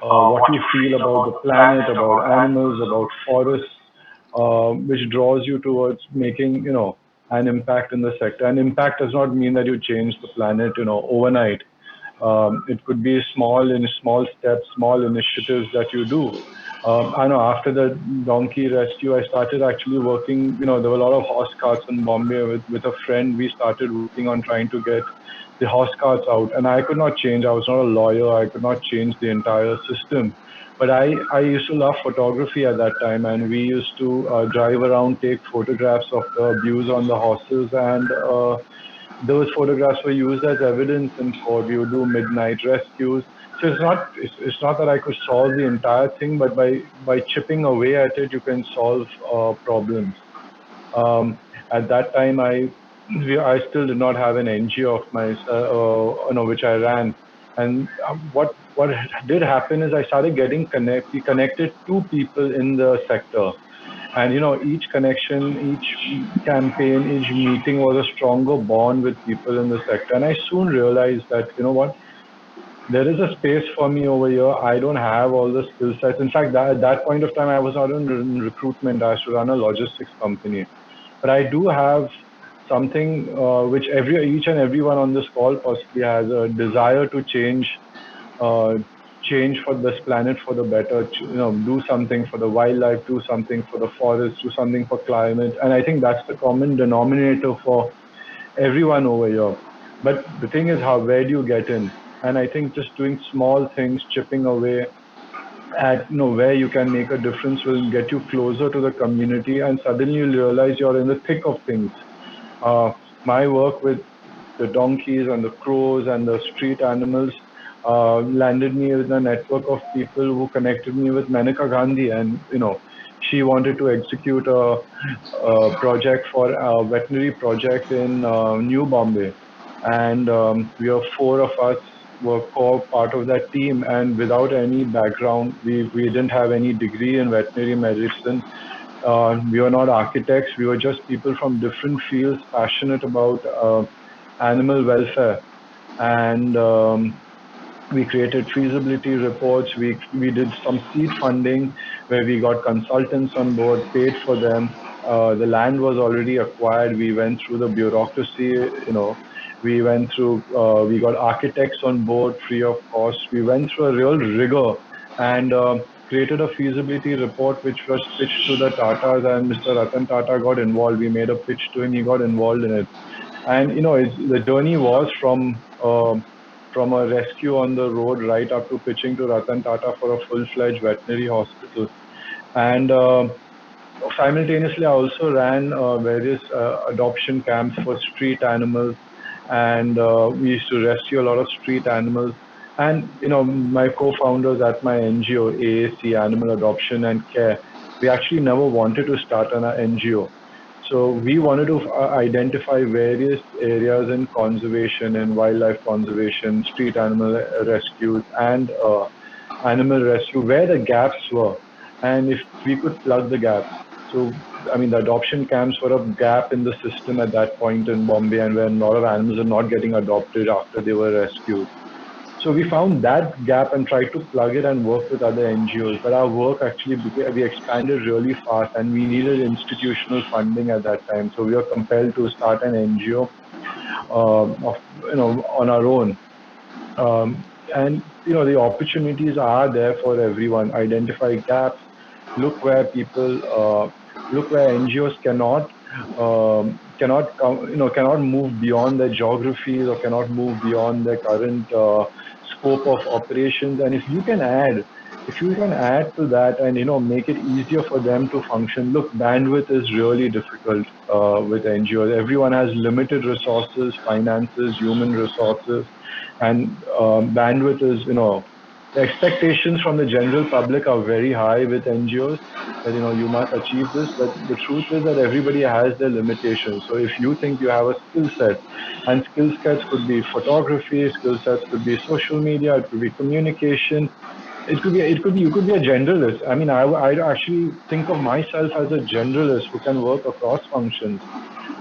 what you feel about the planet, about animals, about forests, which draws you towards making, an impact in the sector. And impact does not mean that you change the planet, overnight. It could be small steps, small initiatives that you do. I know after the donkey rescue, I started actually working. There were a lot of horse carts in Bombay. With a friend, we started working on trying to get the horse carts out. And I could not change. I was not a lawyer. I could not change the entire system. But I used to love photography at that time, and we used to drive around, take photographs of the abuse on the horses, and those photographs were used as evidence in court. We would do midnight rescues. So it's not that I could solve the entire thing, but by chipping away at it, you can solve problems. At that time, I still did not have an NGO of my which I ran, and what did happen is I started getting connected to people in the sector. And each connection, each campaign, each meeting was a stronger bond with people in the sector. And I soon realized that, what, there is a space for me over here. I don't have all the skill sets. In fact, at that point of time, I was not in recruitment. I used to run a logistics company. But I do have something which each and everyone on this call possibly has, a desire to uh, change for this planet for the better. Do something for the wildlife, do something for the forest, do something for climate. And I think that's the common denominator for everyone over here. But the thing is, where do you get in? And I think just doing small things, chipping away at where you can make a difference will get you closer to the community, and suddenly you realize you're in the thick of things. Uh, my work with the donkeys and the crows and the street animals landed me with a network of people who connected me with Maneka Gandhi, and she wanted to execute a project for a veterinary project in New Bombay, and we are four of us were core part of that team, and without any background, we didn't have any degree in veterinary medicine. We were not architects. We were just people from different fields passionate about animal welfare. And we created feasibility reports. We did some seed funding where we got consultants on board, paid for them. The land was already acquired. We went through the bureaucracy. We went through. We got architects on board free of cost. We went through a real rigor and created a feasibility report which was pitched to the Tatas, and Mr. Ratan Tata got involved. We made a pitch to him. He got involved in it. And the journey was from a rescue on the road right up to pitching to Ratan Tata for a full-fledged veterinary hospital. And simultaneously, I also ran various adoption camps for street animals, and we used to rescue a lot of street animals. And my co-founders at my NGO, AAC, Animal Adoption and Care, we actually never wanted to start an NGO. So we wanted to identify various areas in conservation and wildlife conservation, street animal rescues, and animal rescue where the gaps were, and if we could plug the gaps. So, I mean, the adoption camps were a gap in the system at that point in Bombay, and where a lot of animals are not getting adopted after they were rescued. So we found that gap and tried to plug it and work with other NGOs. But our work actually we expanded really fast, and we needed institutional funding at that time. So we were compelled to start an NGO on our own. And the opportunities are there for everyone. Identify gaps. Look where look where NGOs cannot move beyond their geographies or cannot move beyond their current scope of operations. And if you can add to that and make it easier for them to function. Look, bandwidth is really difficult with NGOs. Everyone has limited resources, finances, human resources, and bandwidth is the expectations from the general public are very high with NGOs, that you must achieve this, but the truth is that everybody has their limitations. So if you think you have a skill set, and skill sets could be photography, skill sets could be social media, it could be communication, you could be a generalist. I mean, I actually think of myself as a generalist who can work across functions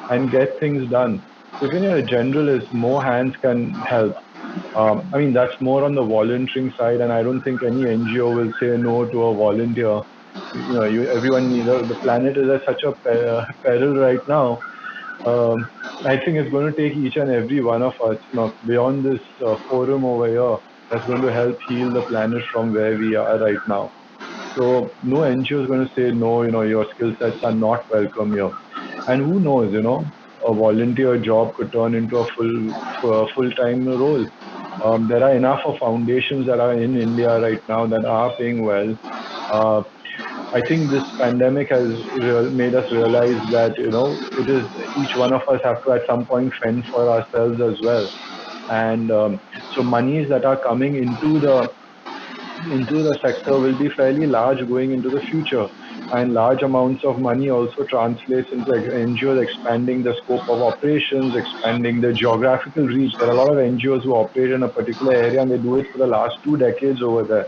and get things done. So if you're a generalist, more hands can help. I mean, that's more on the volunteering side, and I don't think any NGO will say no to a volunteer. Everyone needs the planet is at such a peril right now. um, I think it's going to take each and every one of us, beyond this forum over here, that's going to help heal the planet from where we are right now. So no NGO is going to say no. Your skill sets are not welcome here. And who knows? A volunteer job could turn into a full-time role. There are enough of foundations that are in India right now that are paying well. Uh, I think this pandemic has made us realize that it is each one of us have to at some point fend for ourselves as well. And so monies that are coming into the sector will be fairly large going into the future. And large amounts of money also translates into NGOs expanding the scope of operations, expanding the geographical reach. There are a lot of NGOs who operate in a particular area and they do it for the last 2 decades over there.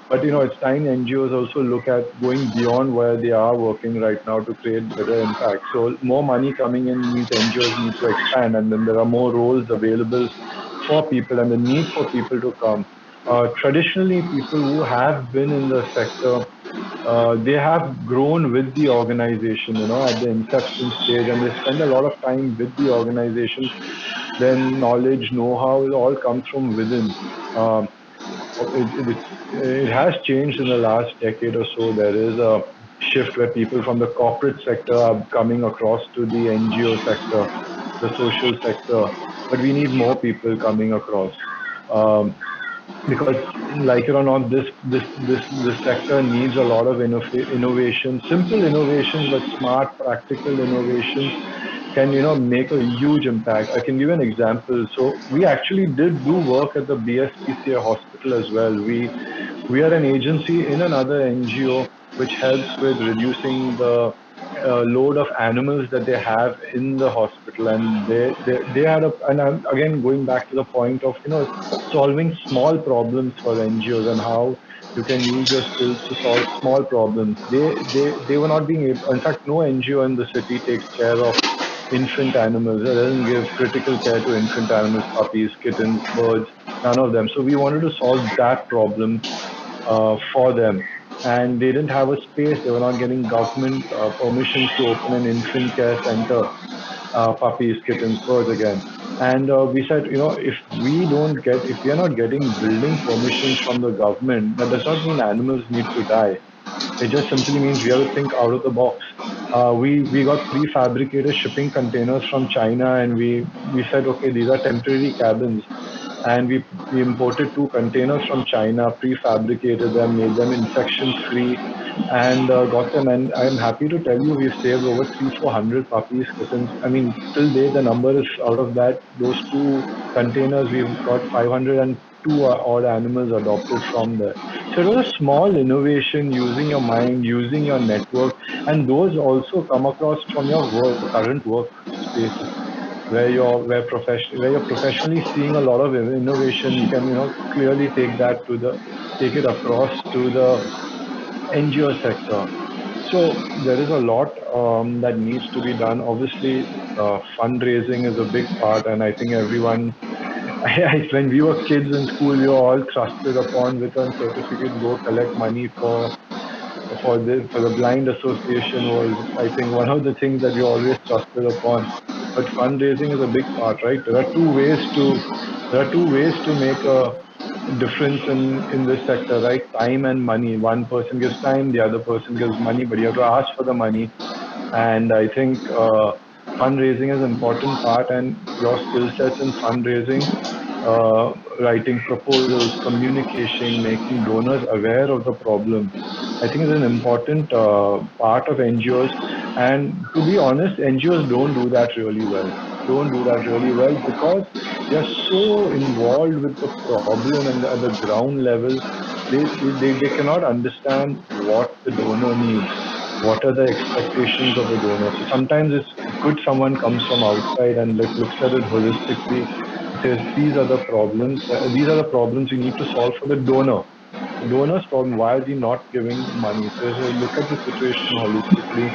But it's time NGOs also look at going beyond where they are working right now to create better impact. So more money coming in means NGOs need to expand, and then there are more roles available for people, and the need for people to come. Traditionally, people who have been in the sector, they have grown with the organization, at the inception stage, and they spend a lot of time with the organization. Then knowledge, know-how, it all comes from within. Um, it has changed in the last decade or so. There is a shift where people from the corporate sector are coming across to the NGO sector, the social sector, but we need more people coming across. Um, because like it or not, this sector needs a lot of innovation, simple innovations, but smart, practical innovations can make a huge impact. I can give you an example. So we actually did do work at the BSPCA hospital as well. We are an agency in another NGO which helps with reducing the load of animals that they have in the hospital, and they had a. And I'm again going back to the point of solving small problems for NGOs and how you can use your skills to solve small problems. They were not being able. In fact, no NGO in the city takes care of infant animals. It doesn't give critical care to infant animals, puppies, kittens, birds, none of them. So we wanted to solve that problem for them. And they didn't have a space. They were not getting government permissions to open an infant care center, puppies, kittens, birds again. And we said, if we are not getting building permissions from the government, that does not mean animals need to die. It just simply means we have to think out of the box. We got prefabricated shipping containers from China, and we said, okay, these are temporary cabins, and we imported 2 containers from China, prefabricated them, made them infection free, and got them. And I'm happy to tell you, we've saved over 300-400 puppies, kittens. I mean, till date, the number is out of that. Those 2 containers, we've got 502 odd animals adopted from there. So it was a small innovation using your mind, using your network, and those also come across from your current work spaces where you're professionally seeing a lot of innovation. You can clearly take it across to the NGO sector. So there is a lot that needs to be done. Obviously, fundraising is a big part, and I think everyone. When we were kids in school, we were all trusted upon with a certificate, go collect money for the blind association was, I think, one of the things that we always trusted upon. But fundraising is a big part, right? There are two ways to make a difference in this sector, right? Time and money. One person gives time, the other person gives money, but you have to ask for the money. And I think fundraising is an important part, and your skill sets in fundraising, writing proposals, communication, making donors aware of the problem, I think is an important part of NGOs. And to be honest, NGOs don't do that really well. Don't do that really well because they are so involved with the problem and at the ground level, they cannot understand what the donor needs, what are the expectations of the donor. So sometimes it's good someone comes from outside and looks at it holistically and says, these are the problems you need to solve for the donor. The donor's problem, why is he not giving money? So look at the situation holistically.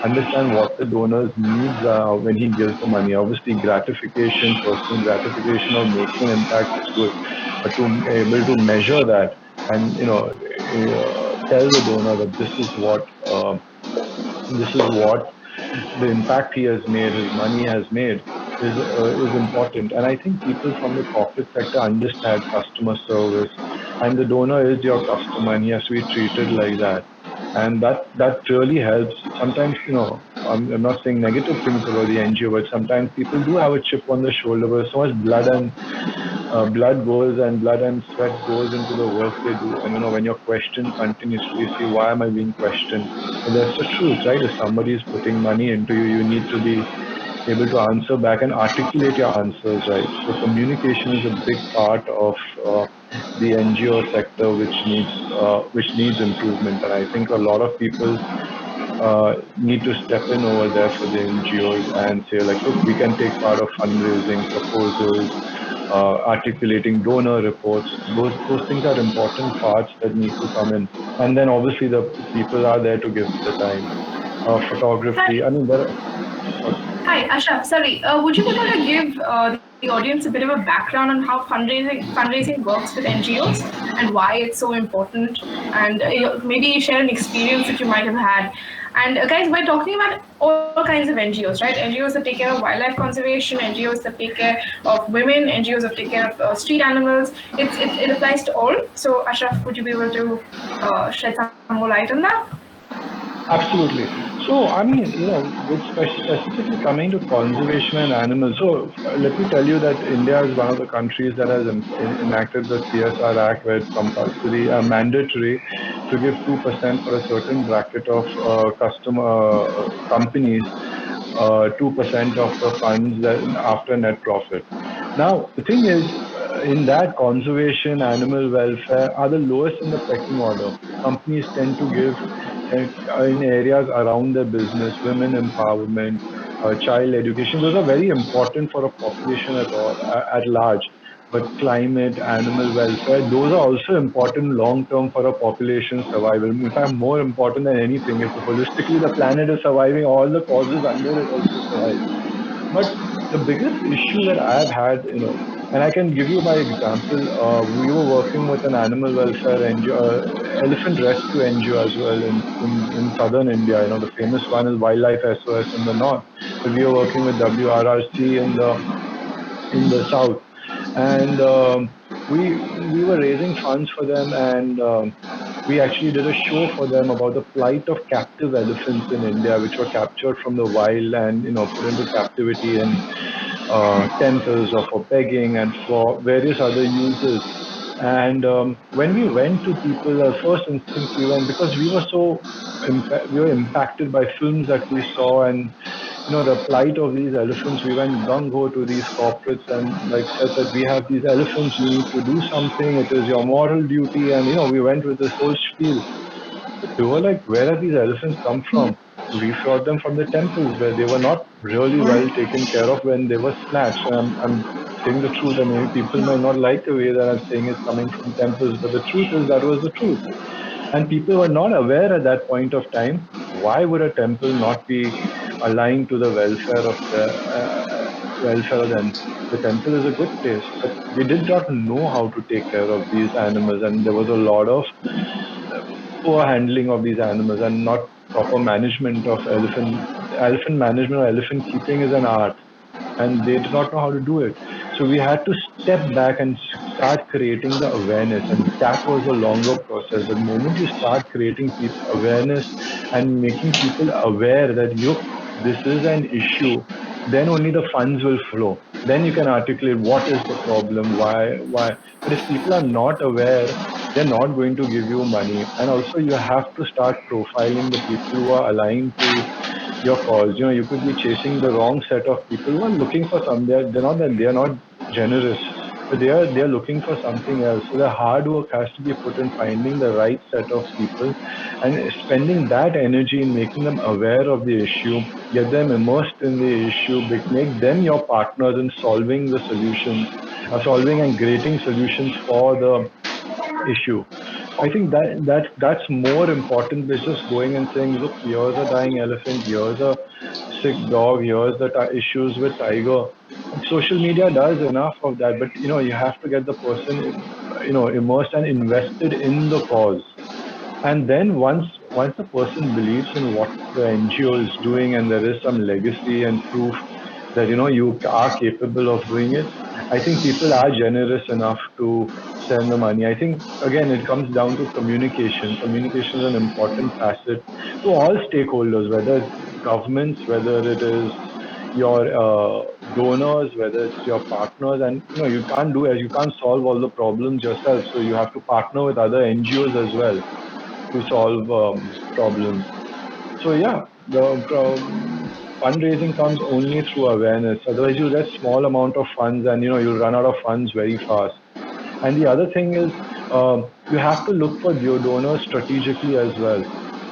understand what the donor's needs are when he gives the money. Obviously, gratification, personal gratification of making an impact is good, but to be able to measure that and tell the donor that this is what the impact he has made, his money has made, is important. And I think people from the corporate sector understand customer service, and the donor is your customer, and he has to be treated like that. And that really helps. Sometimes, I'm not saying negative things about the NGO, but sometimes people do have a chip on the shoulder where so much blood goes and blood and sweat goes into the work they do. And when you're questioned continuously, you see, why am I being questioned? But that's the truth, right? If somebody is putting money into you, you need to be able to answer back and articulate your answers right. So communication is a big part of the NGO sector, which needs improvement. And I think a lot of people need to step in over there for the NGOs and say, like, look, we can take part of fundraising proposals, articulating donor reports. Those things are important parts that need to come in. And then obviously the people are there to give the time. Photography. I mean, there are. Hi, Ashraf. Sorry, would you be able to give the audience a bit of a background on how fundraising works with NGOs and why it's so important, and maybe share an experience that you might have had. And guys, we're talking about all kinds of NGOs, right? NGOs that take care of wildlife conservation, NGOs that take care of women, NGOs that take care of street animals. It applies to all. So, Ashraf, would you be able to shed some more light on that? Absolutely. So, I mean, with specifically coming to conservation and animals, so let me tell you that India is one of the countries that has enacted the CSR Act, where it's compulsory, mandatory to give 2% for a certain bracket of customer companies, 2% of the funds that after net profit. Now, the thing is, in that, conservation, animal welfare are the lowest in the pecking order. Companies tend to give in areas around their business, women empowerment, child education. Those are very important for a population at large. But climate, animal welfare, those are also important long term for a population survival. In fact, more important than anything. If holistically the planet is surviving, all the causes under it also survive. But the biggest issue that I've had, and I can give you my example. We were working with an animal welfare NGO, elephant rescue NGO as well in southern India. The famous one is Wildlife SOS in the north, but we were working with WRRC in the south, and we were raising funds for them, and we actually did a show for them about the plight of captive elephants in India, which were captured from the wild and put into captivity in temples or for begging and for various other uses. And when we went to people, the first instinct we went, because we were impacted by films that we saw, and the plight of these elephants. We went gung ho to these corporates and like said that we have these elephants, you need to do something. It is your moral duty, and we went with this whole spiel. But they were like, where have these elephants come from? We brought them from the temples where they were not really well taken care of when they were snatched. And I'm saying the truth, and maybe people might not like the way that I'm saying it's coming from temples, but the truth is that was the truth. And people were not aware at that point of time. Why would a temple not be aligned to the welfare of them? The temple is a good place, but they did not know how to take care of these animals, and there was a lot of poor handling of these animals and not proper management of elephant management or elephant keeping is an art, and they did not know how to do it. So we had to step back and start creating the awareness, and that was a longer process. The moment you start creating awareness and making people aware that look, this is an issue, then only the funds will flow. Then you can articulate what is the problem, why. But if people are not aware, they're not going to give you money. And also, you have to start profiling the people who are aligned to your cause. You could be chasing the wrong set of people who are looking for some. They're not that they're not generous, but they're looking for something else. So the hard work has to be put in finding the right set of people and spending that energy in making them aware of the issue, get them immersed in the issue, make them your partners in solving the solutions, solving and creating solutions for the issue. I think that's more important than just going and saying, look, here's a dying elephant, here's a sick dog, here's the issues with tiger. Social media does enough of that, but you have to get the person immersed and invested in the cause. And then once the person believes in what the NGO is doing, and there is some legacy and proof that you are capable of doing it, I think people are generous enough to send the money. I think again it comes down to communication. Communication is an important facet to all stakeholders, whether it's governments, whether it is your donors, whether it's your partners. And you can't solve all the problems yourself, so you have to partner with other NGOs as well to solve problems. So yeah, the fundraising comes only through awareness. Otherwise, you get small amount of funds, and you'll run out of funds very fast. And the other thing is, you have to look for your donors strategically as well.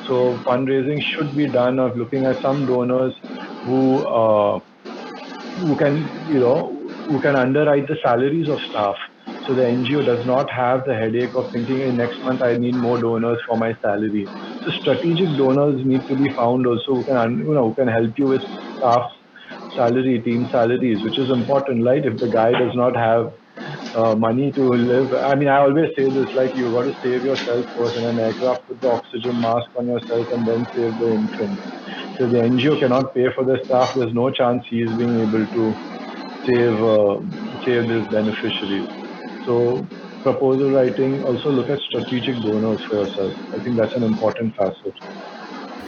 So fundraising should be done of looking at some donors who who can underwrite the salaries of staff. So the NGO does not have the headache of thinking, hey, next month I need more donors for my salary. So strategic donors need to be found also who can who can help you with staff salary, team salaries, which is important, right? If the guy does not have money to live, I mean, I always say this, like, you got to save yourself first. In an aircraft, put the oxygen mask on yourself and then save the infant. So the NGO cannot pay for the staff. There's no chance he is being able to save save these beneficiaries. So proposal writing, also look at strategic donors for yourself. I think that's an important facet.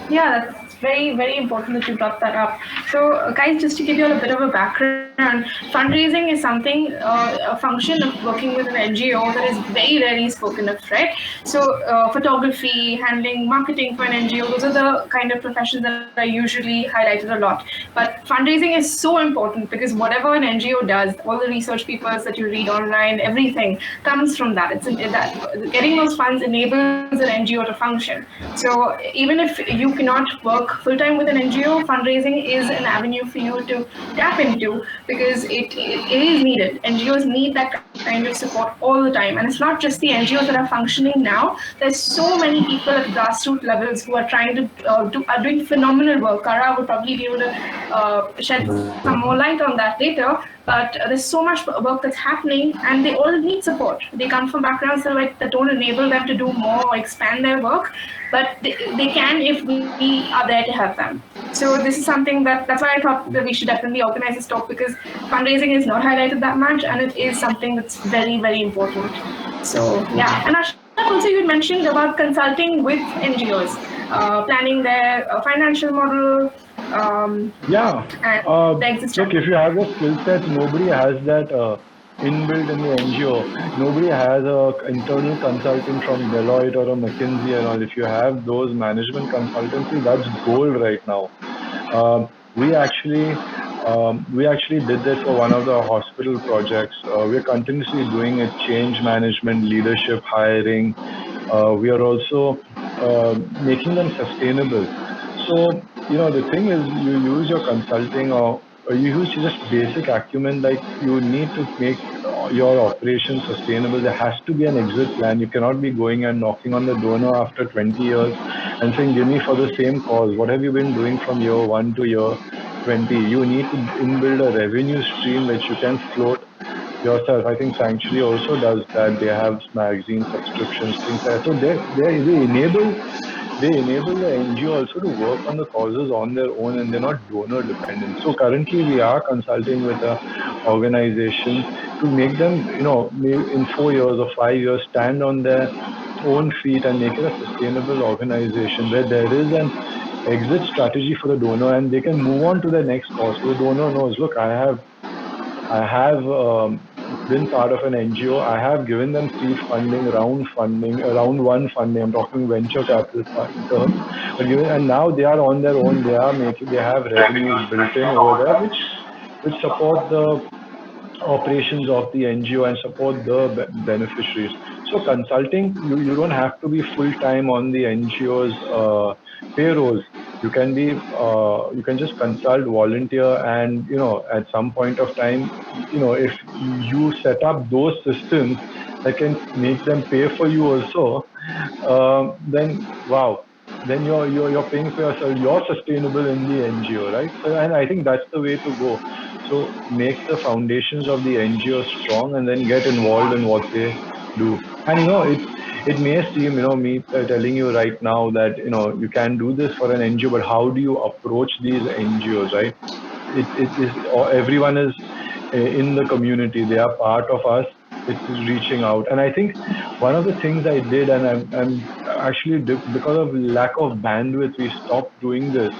Yeah, that's very, very important that you brought that up. So, guys, just to give you all a bit of a background, fundraising is something, a function of working with an NGO that is very rarely spoken of, right? So, photography, handling marketing for an NGO, those are the kind of professions that are usually highlighted a lot. But fundraising is so important because whatever an NGO does, all the research papers that you read online, everything comes from that. That getting those funds enables an NGO to function. So even if you cannot work full time with an NGO, fundraising is an avenue for you to tap into because it is needed. NGOs need that kind of support all the time. And it's not just the NGOs that are functioning now. There's so many people at grassroots levels who are trying to are doing phenomenal work. Kara would probably be able to shed some more light on that later. But there's so much work that's happening, and they all need support. They come from backgrounds that don't enable them to do more or expand their work, but they can if we are there to help them. So this is something that's why I thought that we should definitely organize this talk, because fundraising is not highlighted that much, and it is something that's very, very important. So yeah, and Ashraf, also you had mentioned about consulting with NGOs, planning their financial model, Yeah. and the exit Look, if strategy. you have the skill sets, nobody has that inbuilt in the NGO. Nobody has a internal consulting from Deloitte or a McKinsey and all. If you have those management consultancy, that's gold right now. Um, we actually we actually did this for one of the hospital projects. We're continuously doing it: change management, leadership, hiring. We are also making them sustainable. So the thing is, you use your consulting, or you use just basic acumen. Like, you need to make your operation sustainable. There has to be an exit plan. You cannot be going and knocking on the donor after 20 years and saying, give me for the same cause. What have you been doing from year one to year 20? You need to inbuild a revenue stream which you can float yourself. I think Sanctuary also does that. They have magazine subscriptions, things like that. So they enable the NGO also to work on the causes on their own, and they're not donor dependent. So currently we are consulting with a organization to make them, in 4 years or 5 years, stand on their own feet and make it a sustainable organization where there is an exit strategy for the donor, and they can move on to the next cause. So the donor knows, look, I have been part of an NGO. I have given them seed funding, round one funding. I'm talking venture capital terms. But and now they are on their own. They have revenues built in over there, which support the operations of the NGO and support the beneficiaries. So consulting, you don't have to be full time on the NGO's payrolls. You can just consult, volunteer, and at some point of time, if you set up those systems that can make them pay for you also, then wow, then you're paying for yourself. You're sustainable in the NGO, right? So, and I think that's the way to go. So make the foundations of the NGO strong, and then get involved in what they do. And it may seem, me telling you right now that you can do this for an NGO, but how do you approach these NGOs, right? It is, or everyone is in the community. They are part of us. It's reaching out. And I think one of the things I did, and I'm actually, because of lack of bandwidth, we stopped doing this,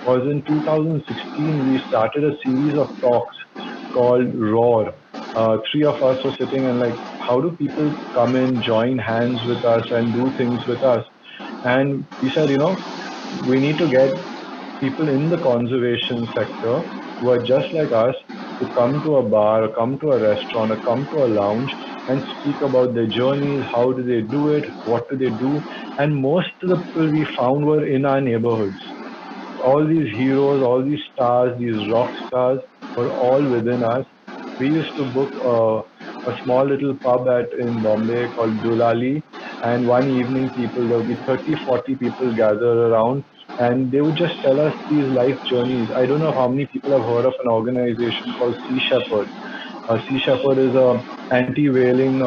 was in 2016, we started a series of talks called Roar. Three of us were sitting and like, how do people come in, join hands with us, and do things with us? And we said, we need to get people in the conservation sector who are just like us to come to a bar, or come to a restaurant, or come to a lounge and speak about their journeys. How do they do it? What do they do? And most of the people we found were in our neighborhoods. All these heroes, all these stars, these rock stars were all within us. We used to book a small little pub in Bombay called Dulali, and one evening there would be 30, 40 people gathered around, and they would just tell us these life journeys. I don't know how many people have heard of an organization called Sea Shepherd. Sea Shepherd is a anti-whaling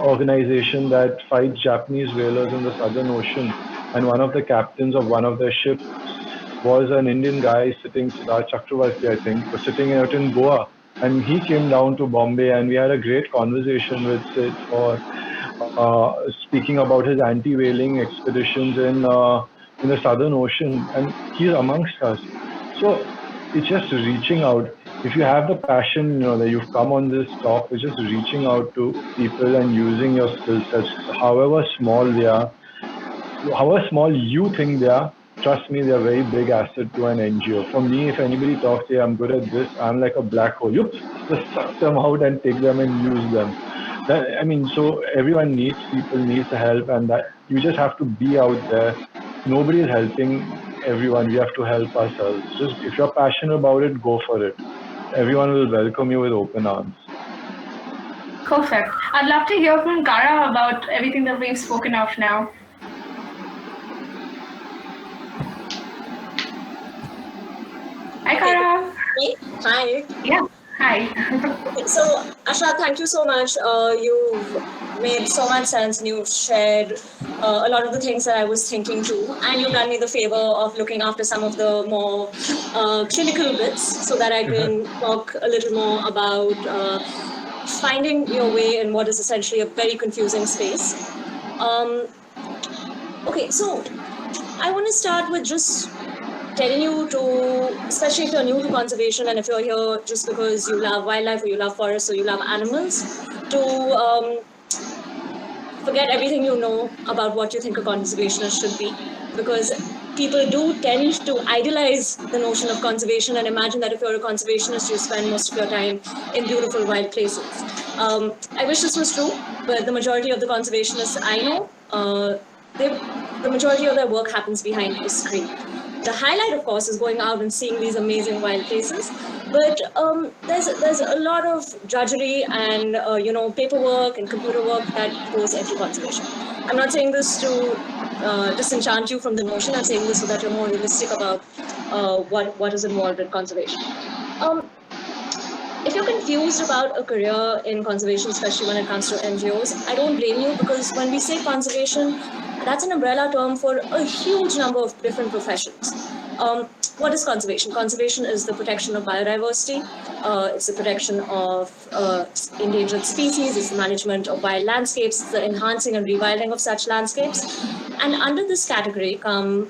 organization that fights Japanese whalers in the Southern Ocean. And one of the captains of one of their ships was an Indian guy sitting, Siddharth Chakravarti, I think, was sitting out in Goa. And he came down to Bombay, and we had a great conversation with Sid for speaking about his anti-whaling expeditions in the Southern Ocean. And he's amongst us. So it's just reaching out. If you have the passion, that you've come on this talk, it's just reaching out to people and using your skill sets, however small they are, however small you think they are. Trust me, they're a very big asset to an NGO. For me, if anybody talks, hey, I'm good at this, I'm like a black hole. You just suck them out and take them and use them. So everyone needs people, needs help, and that you just have to be out there. Nobody is helping everyone. We have to help ourselves. Just if you're passionate about it, go for it. Everyone will welcome you with open arms. Perfect. I'd love to hear from Cara about everything that we've spoken of now. Hi, Cara. Hey, hi. Yeah, hi. So, Ashraf, thank you so much. You've made so much sense, and you've shared a lot of the things that I was thinking too. And you've done me the favor of looking after some of the more clinical bits so that I can talk a little more about finding your way in what is essentially a very confusing space. Okay, so I want to start with just telling you to, especially if you're new to conservation and if you're here just because you love wildlife or you love forests or you love animals, to forget everything you know about what you think a conservationist should be, because people do tend to idealize the notion of conservation and imagine that if you're a conservationist, you spend most of your time in beautiful wild places. I wish this was true, but the majority of the conservationists I know, the majority of their work happens behind a screen. The highlight, of course, is going out and seeing these amazing wild places. But there's a lot of drudgery and paperwork and computer work that goes into conservation. I'm not saying this to disenchant you from the notion. I'm saying this so that you're more realistic about what is involved in conservation. If you're confused about a career in conservation, especially when it comes to NGOs, I don't blame you, because when we say conservation, that's an umbrella term for a huge number of different professions. What is conservation? Conservation is the protection of biodiversity. It's the protection of endangered species. It's the management of wild landscapes. It's the enhancing and rewilding of such landscapes. And under this category come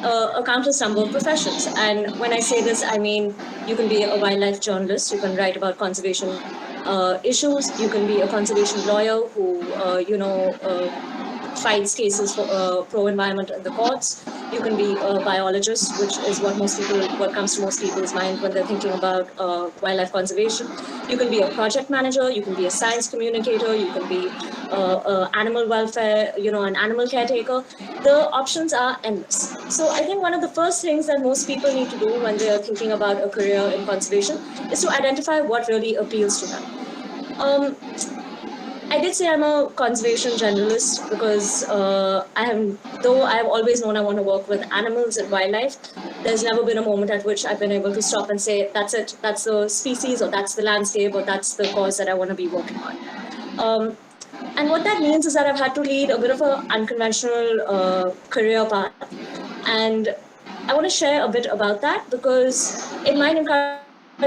a countless number of professions. And when I say this, I mean you can be a wildlife journalist. You can write about conservation issues. You can be a conservation lawyer who, fights cases for pro-environment in the courts. You can be a biologist, which is what comes to most people's mind when they're thinking about wildlife conservation. You can be a project manager. You can be a science communicator. You can be animal welfare, an animal caretaker. The options are endless. So I think one of the first things that most people need to do when they are thinking about a career in conservation is to identify what really appeals to them. I did say I'm a conservation generalist because though I've always known I want to work with animals and wildlife, there's never been a moment at which I've been able to stop and say, that's it, that's the species, or that's the landscape, or that's the cause that I want to be working on. And what that means is that I've had to lead a bit of an unconventional career path. And I want to share a bit about that because it might encourage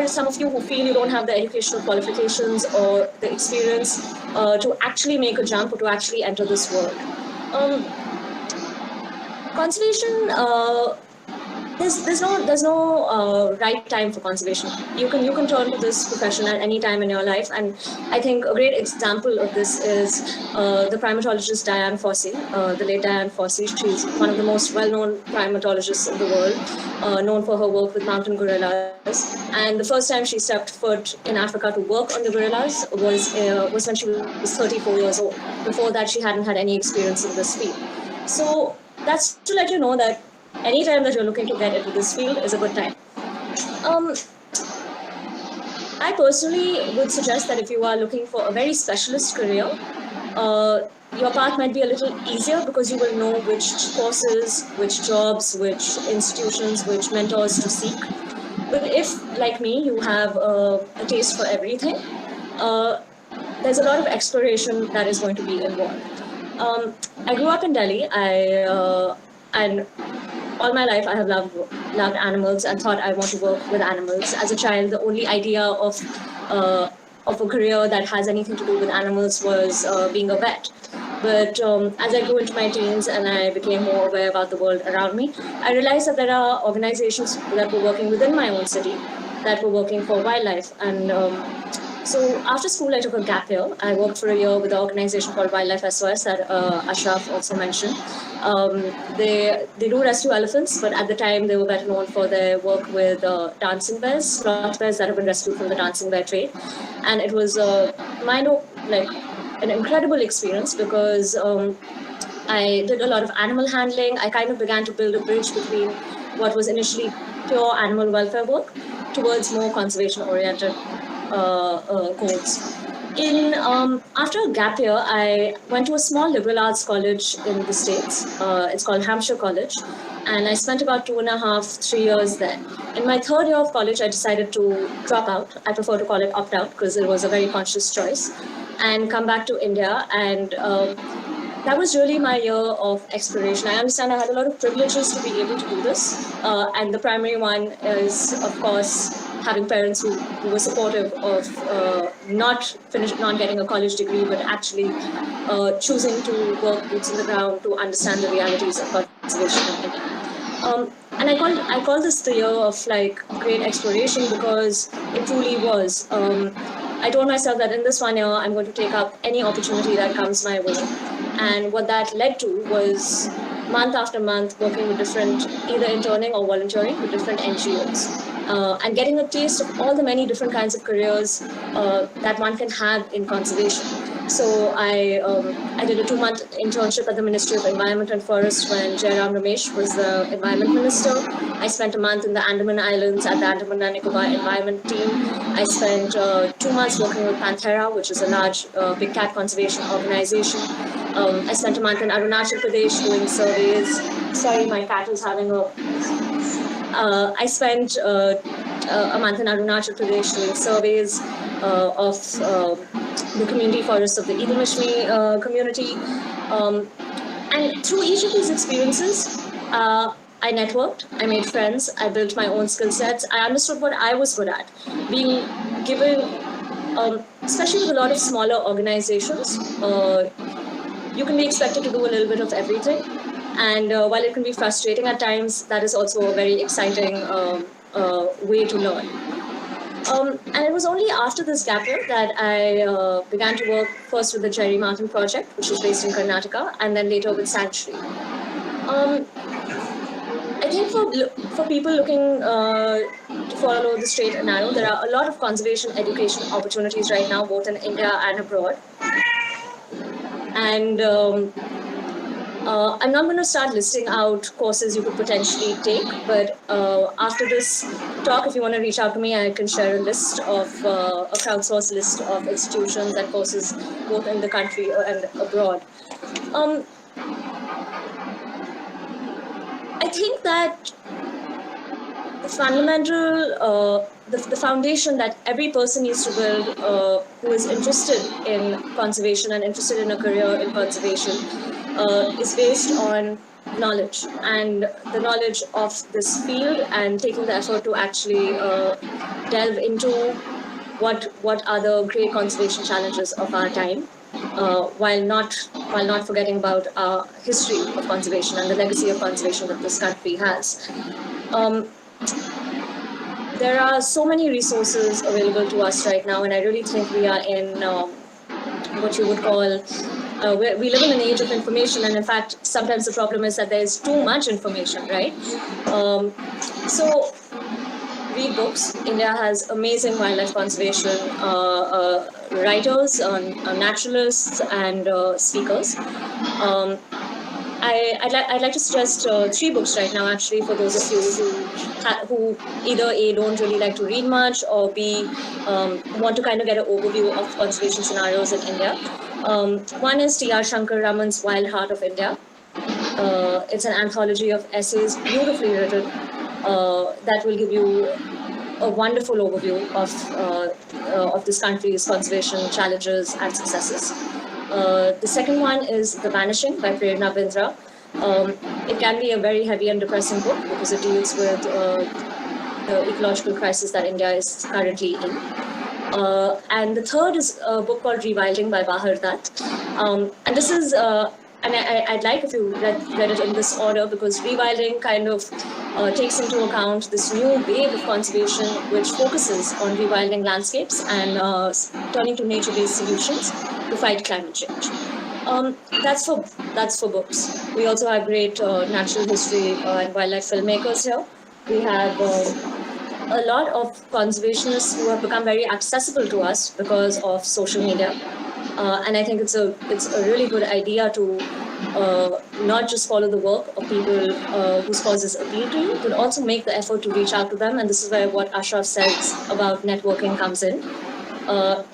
some of you who feel you don't have the educational qualifications or the experience to actually make a jump or to actually enter this world. Conservation, there's no right time for conservation. You can turn to this profession at any time in your life, and I think a great example of this is the primatologist Diane Fossey, the late Diane Fossey. She's one of the most well-known primatologists in the world, known for her work with mountain gorillas. And the first time she stepped foot in Africa to work on the gorillas was when she was 34 years old. Before that, she hadn't had any experience in this field. So that's to let you know that any time that you're looking to get into this field is a good time. I personally would suggest that if you are looking for a very specialist career, your path might be a little easier because you will know which courses, which jobs, which institutions, which mentors to seek. But if, like me, you have a taste for everything, there's a lot of exploration that is going to be involved. I grew up in Delhi, and all my life I have loved animals and thought I want to work with animals. As a child, the only idea of a career that has anything to do with animals was being a vet. But as I grew into my teens and I became more aware about the world around me, I realized that there are organizations that were working within my own city that were working for wildlife. And so after school, I took a gap year. I worked for a year with an organization called Wildlife SOS that Ashraf also mentioned. They do rescue elephants, but at the time they were better known for their work with dancing bears, sloth bears that have been rescued from the dancing bear trade. And it was an incredible experience because I did a lot of animal handling. I kind of began to build a bridge between what was initially pure animal welfare work towards more conservation-oriented goals. After a gap year, I went to a small liberal arts college in the States. It's called Hampshire College, and I spent about 2.5-3 years there. In my third year of college, I decided to drop out. I prefer to call it opt out because it was a very conscious choice, and come back to India. And that was really my year of exploration. I understand I had a lot of privileges to be able to do this, and the primary one is, of course, having parents who were supportive of not getting a college degree, but actually choosing to work boots on the ground to understand the realities of conservation in India. And I call this the year of great exploration because it truly was. I told myself that in this 1 year, I'm going to take up any opportunity that comes my way. And what that led to was month after month working with different, either interning or volunteering with different NGOs. And getting a taste of all the many different kinds of careers that one can have in conservation. So I did a 2-month internship at the Ministry of Environment and Forest when Jairam Ramesh was the Environment Minister. I spent a month in the Andaman Islands at the Andaman and Nicobar Environment Team. I spent 2 months working with Panthera, which is a large big cat conservation organization. I spent a month in Arunachal Pradesh doing surveys. Sorry, my cat is having a... I spent a month in Arunachal Pradesh doing surveys of the community forests of the Idumashmi community. And through each of these experiences, I networked, I made friends, I built my own skill sets, I understood what I was good at. Being given, especially with a lot of smaller organizations, you can be expected to do a little bit of everything. And while it can be frustrating at times, that is also a very exciting way to learn. And it was only after this gap year that I began to work first with the Jerry Martin Project, which is based in Karnataka, and then later with Sanctuary. I think for people looking to follow the straight and narrow, there are a lot of conservation education opportunities right now, both in India and abroad. And I'm not going to start listing out courses you could potentially take, but after this talk, if you want to reach out to me, I can share a list of a crowdsourced list of institutions and courses both in the country and abroad. I think that the fundamental, the foundation that every person needs to build who is interested in conservation and interested in a career in conservation is based on knowledge, and the knowledge of this field, and taking the effort to actually delve into what are the great conservation challenges of our time, while not forgetting about our history of conservation and the legacy of conservation that this country has. Um, there are so many resources available to us right now, and I really think we are in what you would call we live in an age of information, and in fact, sometimes the problem is that there is too much information, right? So read books. India has amazing wildlife conservation writers, naturalists, and speakers. I'd like to suggest 3 books right now, actually, for those of you who either A, don't really like to read much, or B, want to kind of get an overview of conservation scenarios in India. One is T.R. Shankar Raman's Wild Heart of India. It's an anthology of essays, beautifully written, that will give you a wonderful overview of this country's conservation challenges and successes. The second one is The Vanishing by Prerna Bindra. It can be a very heavy and depressing book because it deals with the ecological crisis that India is currently in. And the third is a book called Rewilding by Bahar Dutt. And this is, and I'd like if you read it in this order, because rewilding kind of takes into account this new wave of conservation which focuses on rewilding landscapes and turning to nature-based solutions to fight climate change. That's for books. We also have great natural history and wildlife filmmakers here. We have a lot of conservationists who have become very accessible to us because of social media. And I think it's a really good idea to not just follow the work of people whose causes appeal to you, but also make the effort to reach out to them. And this is where what Ashraf says about networking comes in.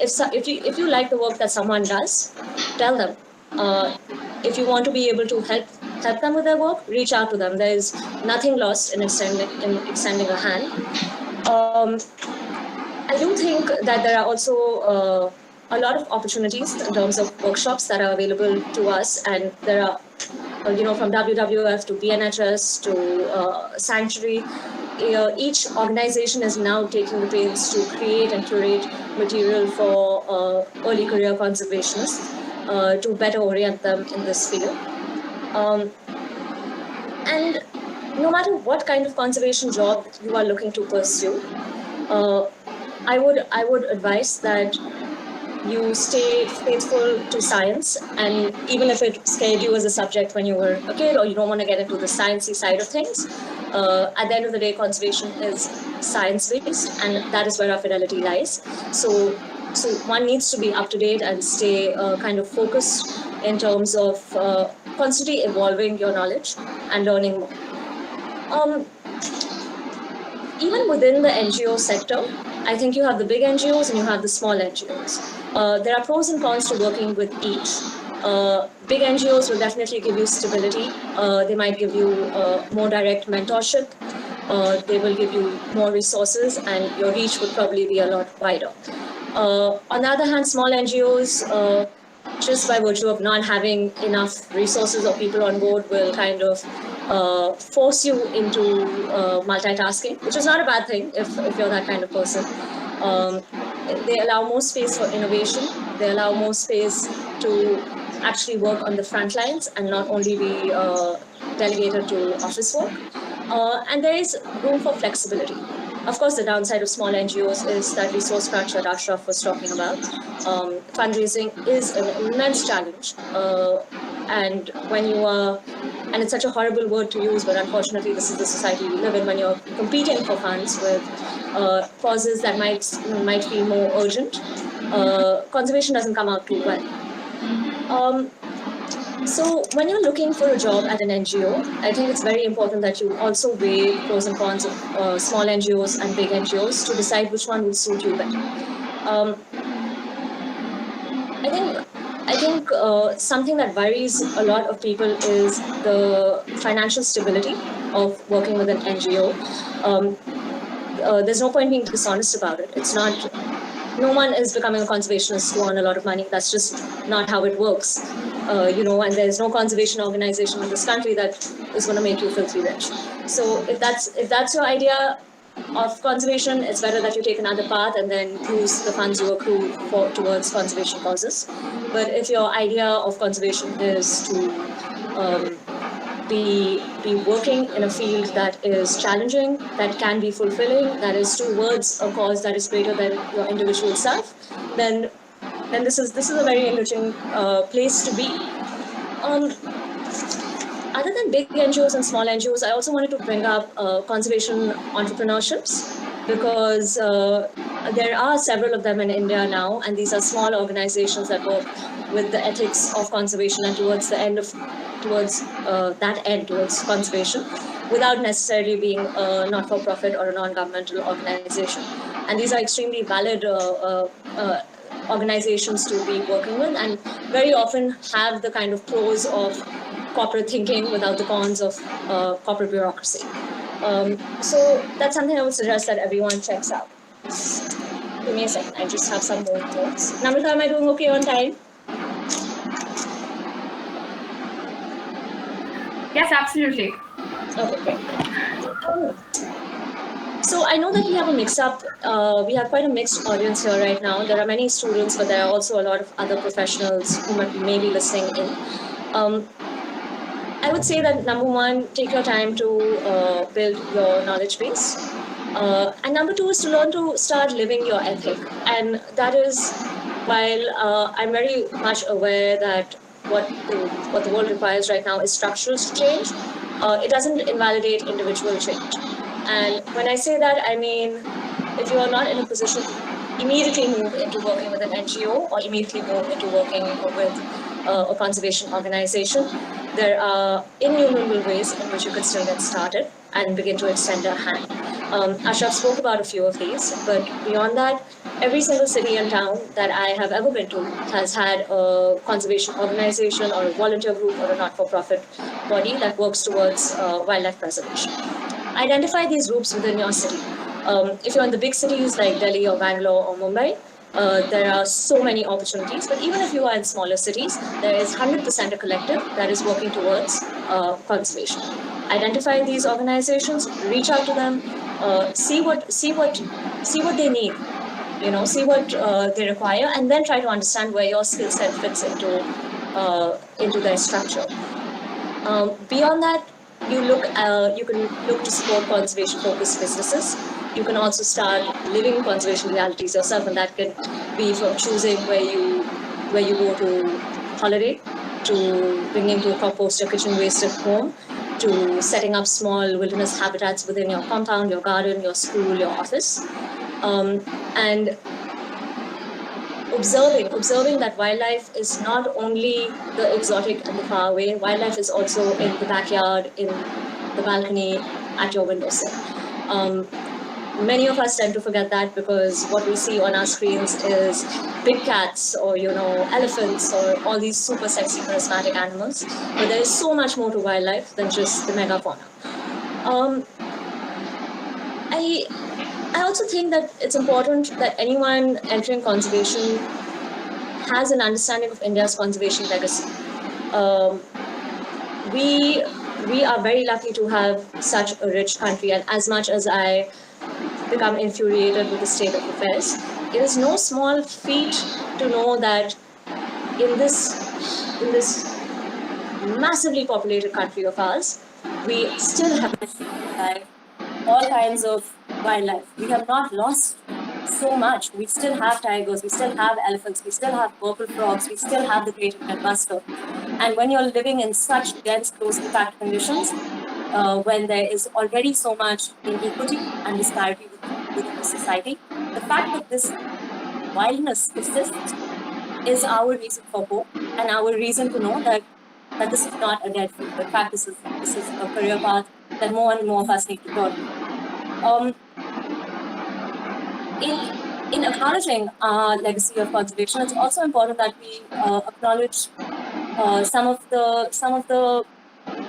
If you like the work that someone does, tell them. If you want to be able to help them with their work, reach out to them. There is nothing lost in extending a hand. I do think that there are also a lot of opportunities in terms of workshops that are available to us, and there are, from WWF to BNHS to Sanctuary. Each organization is now taking the pains to create and curate material for early career conservationists to better orient them in this field. And no matter what kind of conservation job you are looking to pursue, I would advise that you stay faithful to science, and even if it scared you as a subject when you were a kid, or you don't want to get into the sciencey side of things, at the end of the day, conservation is science-based, and that is where our fidelity lies. So one needs to be up to date and stay kind of focused in terms of constantly evolving your knowledge and learning more. Even within the NGO sector, I think you have the big NGOs and you have the small NGOs. There are pros and cons to working with each. Big NGOs will definitely give you stability. They might give you more direct mentorship. They will give you more resources, and your reach would probably be a lot wider. On the other hand, small NGOs, just by virtue of not having enough resources or people on board, will kind of force you into multitasking, which is not a bad thing if you're that kind of person. They allow more space for innovation. They allow more space to actually work on the front lines and not only be delegated to office work. And there is room for flexibility. Of course, the downside of small NGOs is that resource crunch that Ashraf was talking about. Fundraising is an immense challenge. And when you are, and it's such a horrible word to use, but unfortunately this is the society we live in, when you're competing for funds with causes that might feel more urgent, conservation doesn't come out too well. So when you're looking for a job at an NGO, I think it's very important that you also weigh pros and cons of small NGOs and big NGOs to decide which one will suit you better. Um, I think something that worries a lot of people is the financial stability of working with an NGO. There's no point being dishonest about it. It's not. No one is becoming a conservationist to earn a lot of money. That's just not how it works. And there's no conservation organization in this country that is going to make you filthy rich. So if that's your idea of conservation, it's better that you take another path and then use the funds you accrue towards conservation causes. But if your idea of conservation is to be working in a field that is challenging, that can be fulfilling, that is towards a cause that is greater than your individual self, then this is a very enriching place to be. Other than big NGOs and small NGOs, I also wanted to bring up conservation entrepreneurships, because there are several of them in India now, and these are small organizations that work with the ethics of conservation and towards towards conservation, without necessarily being a not-for-profit or a non-governmental organization. And these are extremely valid organizations to be working with, and very often have the kind of pros of corporate thinking without the cons of corporate bureaucracy. So that's something I would suggest that everyone checks out. Give me a second, I just have some more notes. Namrata, am I doing okay on time? Yes, absolutely. Okay, great. So I know that we have we have quite a mixed audience here right now. There are many students, but there are also a lot of other professionals who may be listening in. I would say that number one, take your time to build your knowledge base. And number two is to learn to start living your ethic. And that is, while I'm very much aware that what the world requires right now is structural change, it doesn't invalidate individual change. And when I say that, I mean, if you are not in a position to immediately move into working with an NGO or immediately move into working with a conservation organization, there are innumerable ways in which you could still get started and begin to extend your hand. Ashraf spoke about a few of these, but beyond that, every single city and town that I have ever been to has had a conservation organization or a volunteer group or a not-for-profit body that works towards wildlife preservation. Identify these groups within your city. If you're in the big cities like Delhi or Bangalore or Mumbai, there are so many opportunities. But even if you are in smaller cities, there is 100% a collective that is working towards conservation. Identify these organizations, reach out to them, see what they need, see what they require, and then try to understand where your skill set fits into their structure. Beyond that, you can look to support conservation-focused businesses. You can also start living conservation realities yourself, and that can be from choosing where you go to holiday, to bringing to compost your kitchen waste at home, to setting up small wilderness habitats within your compound, your garden, your school, your office, and observing that wildlife is not only the exotic and the far away. Wildlife is also in the backyard, in the balcony, at your windowsill. Many of us tend to forget that, because what we see on our screens is big cats or elephants or all these super sexy charismatic animals, but there is so much more to wildlife than just the megafauna. I also think that it's important that anyone entering conservation has an understanding of India's conservation legacy. We are very lucky to have such a rich country, and as much as I become infuriated with the state of affairs, it is no small feat to know that in this massively populated country of ours, we still have all kinds of wildlife. We have not lost so much. We still have tigers, we still have elephants, we still have purple frogs, we still have the great red buster. And when you're living in such dense, closely packed conditions, when there is already so much inequity and disparity within the society, the fact that this wildness persists is our reason for hope and our reason to know that that this is not a dead field. In fact, this is a career path that more and more of us need to turn to. In acknowledging our legacy of conservation, it's also important that we acknowledge some of the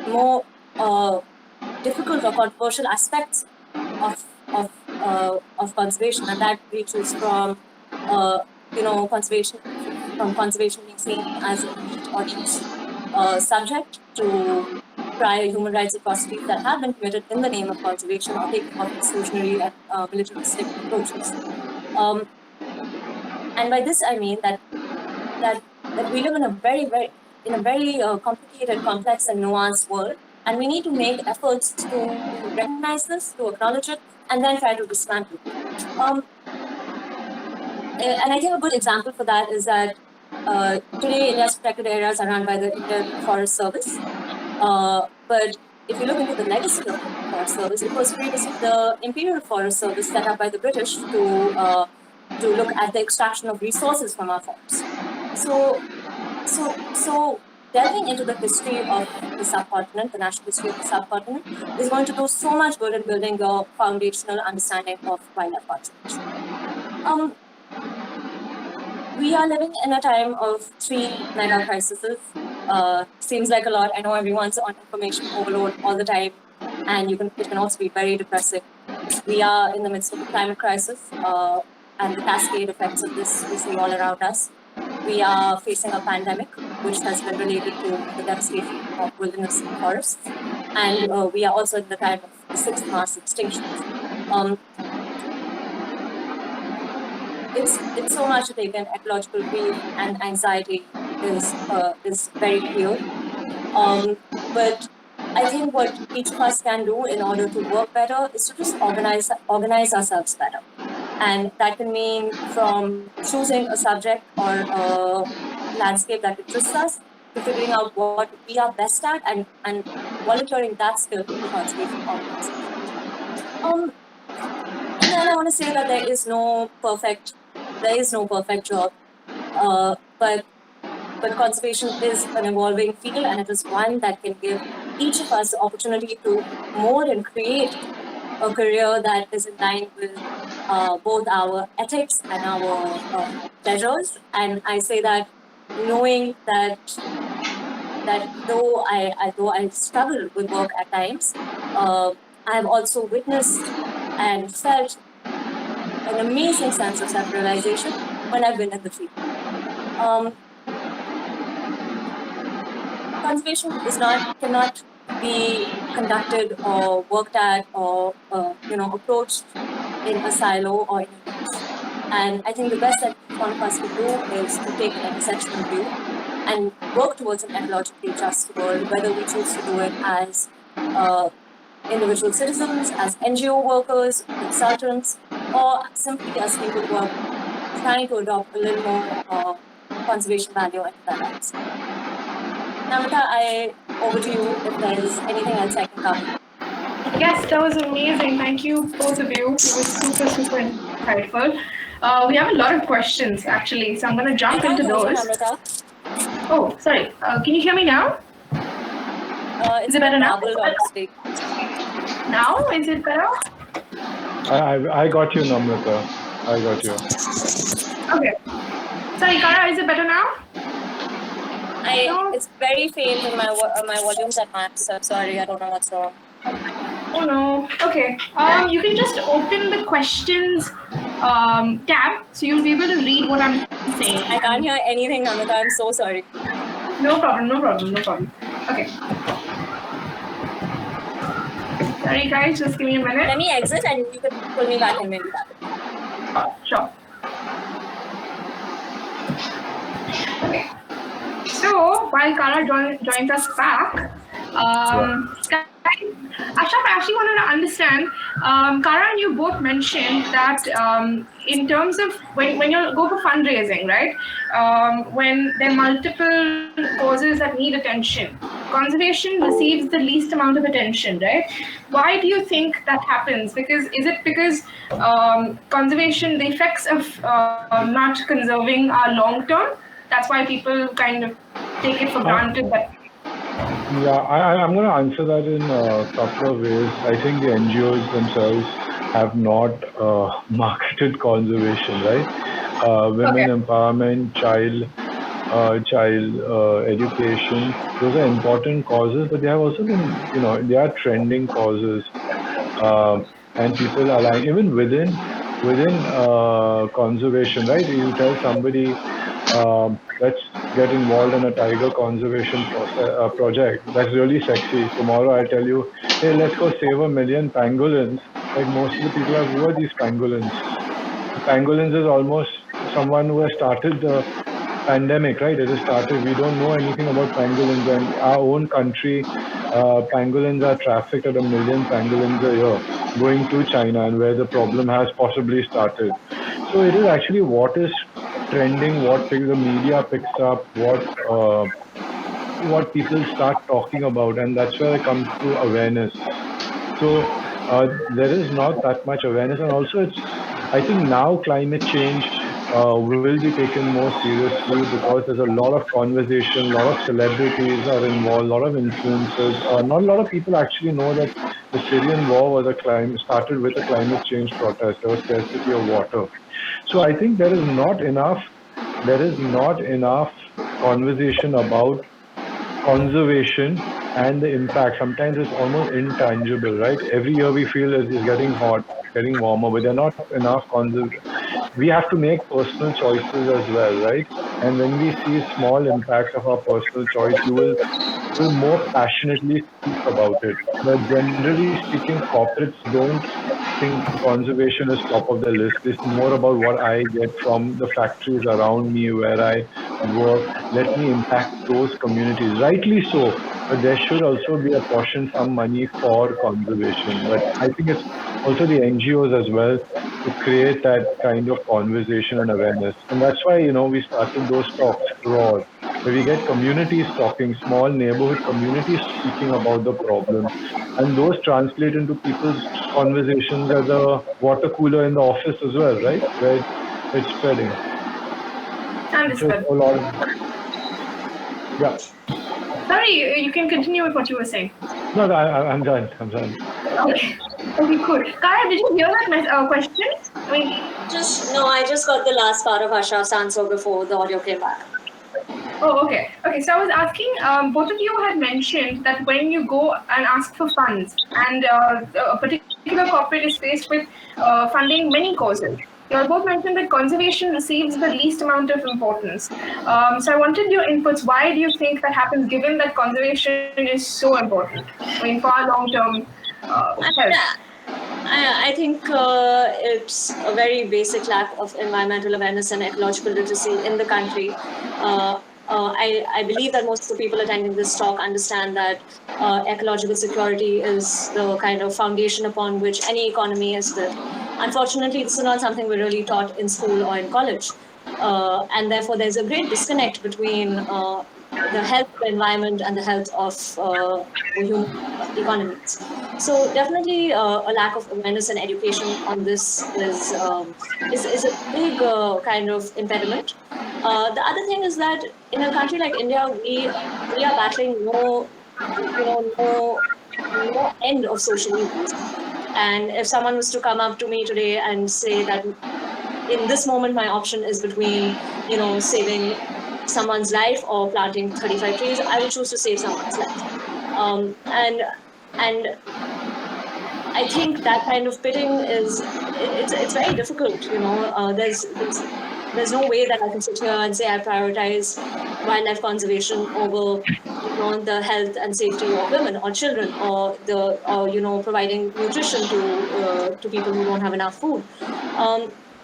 more difficult or controversial aspects of conservation, and that reaches from conservation being seen as an elite audience subject to prior human rights atrocities that have been committed in the name of conservation or taking of exclusionary and militaristic approaches. And by this I mean that we live in a very complicated, complex, and nuanced world, and we need to make efforts to recognize this, to acknowledge it, and then try to dismantle it. And I think a good example for that is that today India's protected areas are run by the Indian Forest Service. But if you look into the legacy of the Forest Service, it was previously the Imperial Forest Service set up by the British to look at the extraction of resources from our forests. So delving into the history of the subcontinent, the national history of the subcontinent, is going to do so much good in building your foundational understanding of wildlife conservation. We are living in a time of 3 mega crises. Seems like a lot. I know everyone's on information overload all the time, and it can also be very depressing. We are in the midst of a climate crisis, and the cascade effects of this we see all around us. We are facing a pandemic, which has been related to the devastation of wilderness and forests, and we are also in the time of the 6th mass extinction. It's so much to take in. Ecological grief and anxiety is very real. But I think what each of us can do in order to work better is to just organize ourselves better. And that can mean from choosing a subject or a landscape that interests us to figuring out what we are best at and volunteering that skill to conservation organizations. And then I want to say that there is no perfect job, but conservation is an evolving field, and it is one that can give each of us the opportunity to mold and create a career that is in line with both our ethics and our pleasures. And I say that knowing that though I struggle with work at times, I have also witnessed and felt an amazing sense of self-realization when I've been in the field. Conservation cannot be conducted or worked at or approached in a silo or in a niche. And I think the best that one of us can do is to take an intersectional view and work towards an ecologically just world, whether we choose to do it as individual citizens, as NGO workers, consultants, or simply as people who are trying to adopt a little more conservation value into their lives. Namita, over to you if there's anything else I can cover. Yes, that was amazing. Thank you, both of you. It was super insightful. We have a lot of questions, actually, so I'm going to jump into those. Oh, sorry. Can you hear me now? Is it better now? Now? Is it better? I got you, Namrata. I got you. Okay. Sorry, Cara, is it better now? It's very faint in my volumes at max. So I'm sorry, I don't know what's wrong. Oh no. Okay. You can just open the questions tab, so you'll be able to read what I'm saying. I can't hear anything, Namita. I'm so sorry. No problem. Okay. Sorry, guys. Just give me a minute. Let me exit, and you can pull me back and maybe that. Sure. Okay. So while Cara joins us back, Ashraf, I actually wanted to understand, Cara and you both mentioned that in terms of when you go for fundraising, right, when there are multiple causes that need attention, conservation receives the least amount of attention, right? Why do you think that happens? Is it because conservation, the effects of not conserving are long term? That's why people kind of take it for granted that Yeah, I'm going to answer that in a couple of ways. I think the NGOs themselves have not marketed conservation, right? Women Okay. empowerment, child education, those are important causes, but they have also been, they are trending causes, um, and people align even within conservation, right? You tell somebody, let's get involved in a tiger conservation project. That's really sexy. Tomorrow I tell you, hey, let's go save 1 million pangolins. Like most of the people are, who are these pangolins? Pangolins is almost someone who has started the pandemic, right? It has started. We don't know anything about pangolins, and our own country, pangolins are trafficked at 1 million pangolins a year going to China, and where the problem has possibly started. So it is actually what is trending, the media picks up, what people start talking about, and that's where it comes to awareness. So there is not that much awareness, and also I think now climate change will be taken more seriously because there's a lot of conversation, a lot of celebrities are involved, a lot of influencers. Not a lot of people actually know that the Syrian war started with a climate change protest. There was scarcity of water. So I think there is not enough conversation about conservation and the impact. Sometimes it's almost intangible, right? Every year we feel it's getting hot, getting warmer, but there are not enough we have to make personal choices as well, right? And when we see small impacts of our personal choice, you will more passionately speak about it. But generally speaking, corporates don't think conservation is top of the list. It's more about what I get from the factories around me where I work. Let me impact those communities. Rightly so, but there should also be a portion, some money for conservation. But I think it's also the NGOs as well to create that kind of conversation and awareness. And that's why, we started those talks, RAW, where we get communities talking, small neighborhood communities speaking about the problem. And those translate into people's conversations at the water cooler in the office as well, right? Where it's spreading. So it's Understood. a lot of, yeah. Sorry, you can continue with what you were saying. No, no, I'm done. I'm done. Okay. Okay, cool. Kaya, did you hear that question? I mean, I just got the last part of Ashraf's answer before the audio came back. oh, okay. Okay, so I was asking, both of you had mentioned that when you go and ask for funds, and a particular corporate is faced with funding many causes, you all both mentioned that conservation receives the least amount of importance. So I wanted your inputs. Why do you think that happens, given that conservation is so important? I mean, for our long-term health. I think it's a very basic lack of environmental awareness and ecological literacy in the country. I believe that most of the people attending this talk understand that ecological security is the kind of foundation upon which any economy is built. Unfortunately, this is not something we're really taught in school or in college. And therefore, there's a great disconnect between the health of the environment and the health of the human economies. So definitely a lack of awareness and education on this is a big kind of impediment. The other thing is that in a country like India, we are battling no end of social evils. And if someone was to come up to me today and say that in this moment my option is between saving someone's life or planting 35 trees, I would choose to save someone's life. And I think that kind of pitting it's very difficult. There's no way that I can sit here and say I prioritize wildlife conservation over the health and safety of women or children, or providing nutrition to people who don't have enough food.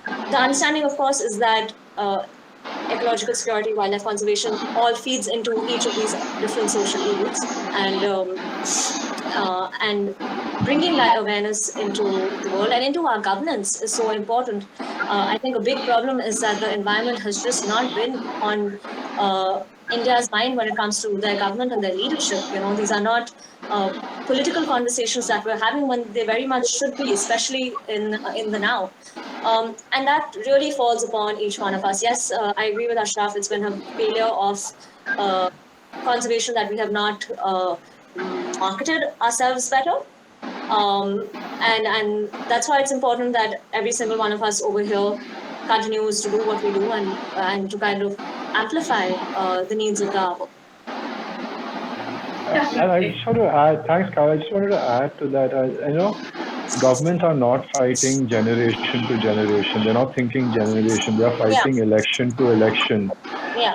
The understanding, of course, is that ecological security, wildlife conservation, all feeds into each of these different social evils, and bringing that awareness into the world and into our governance is so important. I think a big problem is that the environment has just not been on India's mind when it comes to their government and their leadership. These are not political conversations that we're having when they very much should be, especially in the now. And that really falls upon each one of us. Yes, I agree with Ashraf. It's been a failure of conservation that we have not marketed ourselves better. And that's why it's important that every single one of us over here continues to do what we do and to kind of amplify the needs of the hour. And I just want to add, thanks, Kyle. I just wanted to add to that. Governments are not fighting generation to generation. They're not thinking generation. They are fighting election to election.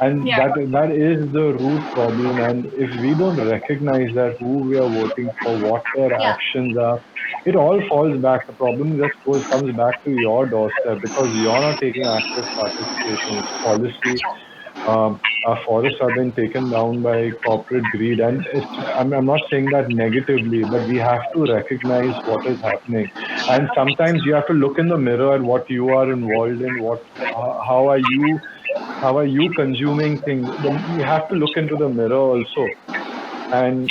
And that is the root problem. And if we don't recognize that who we are voting for, what their actions are, it all falls back. The problem just comes back to your doorstep because you're not taking active participation. It's policy. Our forests have been taken down by corporate greed, and I'm not saying that negatively, but we have to recognize what is happening. And sometimes you have to look in the mirror at what you are involved in. How are you consuming things? You have to look into the mirror also, and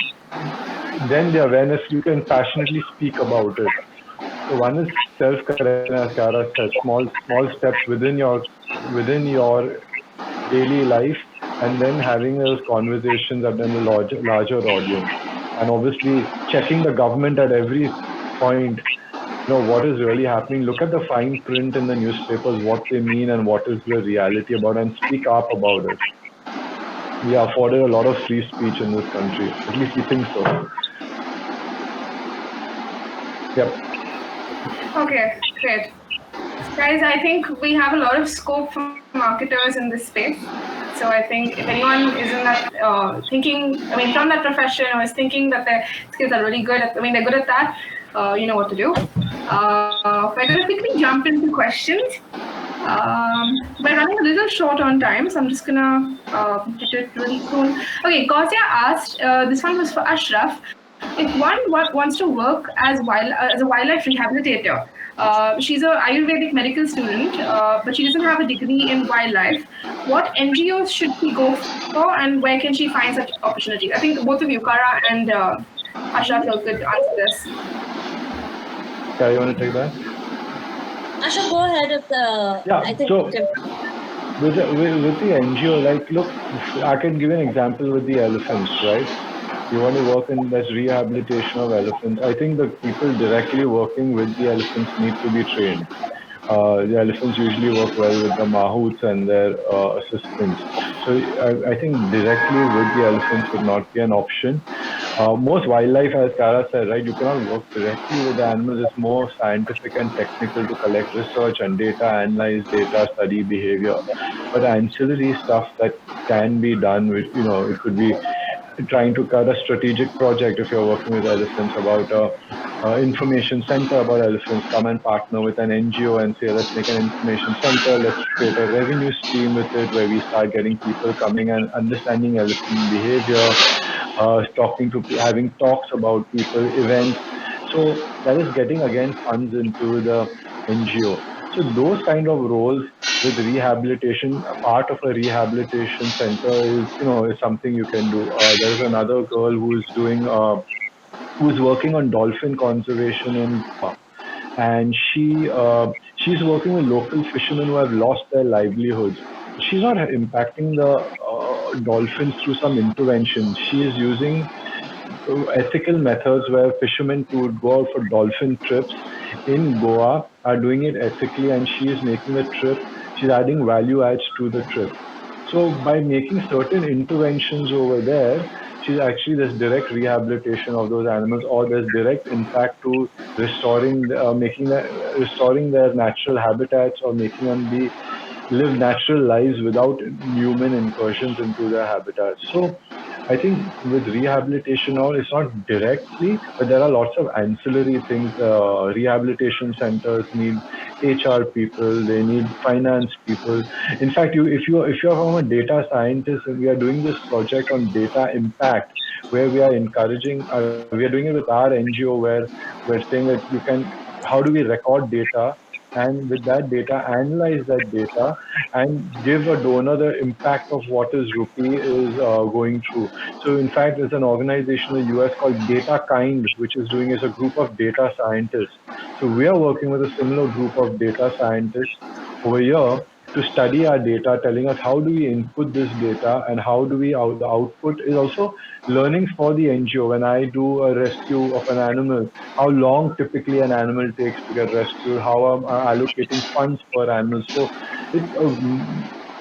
then the awareness you can passionately speak about it. So one is self-correction, as Cara said, small steps within your daily life, and then having those conversations and then the larger audience, and obviously checking the government at every point. What is really happening. Look at the fine print in the newspapers, what they mean and what is the reality about, and speak up about it. We are afforded a lot of free speech in this country. At least we think so. Yep. Okay, great. Guys, I think we have a lot of scope for marketers in this space. So I think if anyone is in that from that profession or is thinking that their skills are really good they're good at that, you know what to do. We're going to quickly jump into questions. We're running a little short on time, so I'm just going to get it really soon. Okay, Gauzia asked, this one was for Ashraf. If one wants to work as a wildlife rehabilitator, she's an Ayurvedic medical student, but she doesn't have a degree in wildlife. What NGOs should she go for, and where can she find such opportunities? I think both of you, Cara and Ashraf, you could answer this. Cara, you want to take that? Ashraf, go ahead. I think so with the NGO, look, I can give you an example with the elephants, right? You want to work in this rehabilitation of elephants. I think the people directly working with the elephants need to be trained. The elephants usually work well with the mahouts and their assistants. So I think directly with the elephants would not be an option. Most wildlife, as Cara said, right, you cannot work directly with the animals. It's more scientific and technical to collect research and data, analyze data, study behavior. But ancillary stuff that can be done with, it could be trying to cut a strategic project if you're working with elephants about information center about elephants. Come and partner with an NGO and say, let's make an information center, let's create a revenue stream with it where we start getting people coming and understanding elephant behavior, having talks about people, events. So that is getting again funds into the NGO. So those kind of roles with rehabilitation, part of a rehabilitation center is something you can do. There's another girl who's working on dolphin conservation in Goa, and she's working with local fishermen who have lost their livelihoods. She's not impacting the dolphins through some intervention. She is using ethical methods where fishermen who would go out for dolphin trips in Goa are doing it ethically, and she is making the trip. She's adding value adds to the trip. So by making certain interventions over there, there's direct rehabilitation of those animals, or there's direct impact to restoring their natural habitats, or making them live natural lives without human incursions into their habitats. So I think with rehabilitation now, it's not directly, but there are lots of ancillary things. Rehabilitation centers need HR people, they need finance people. In fact, if you're from a data scientist, and we are doing this project on data impact, where we are encouraging, we are doing it with our NGO, where we're saying that how do we record data, and with that data, analyze that data and give a donor the impact of what his rupee is going through. So in fact, there's an organization in the US called Data Kind, which is doing as a group of data scientists. So we are working with a similar group of data scientists over here, to study our data, telling us how do we input this data and how do we the output is also learning for the NGO. When I do a rescue of an animal, how long typically an animal takes to get rescued, how I'm allocating funds for animals. So it's a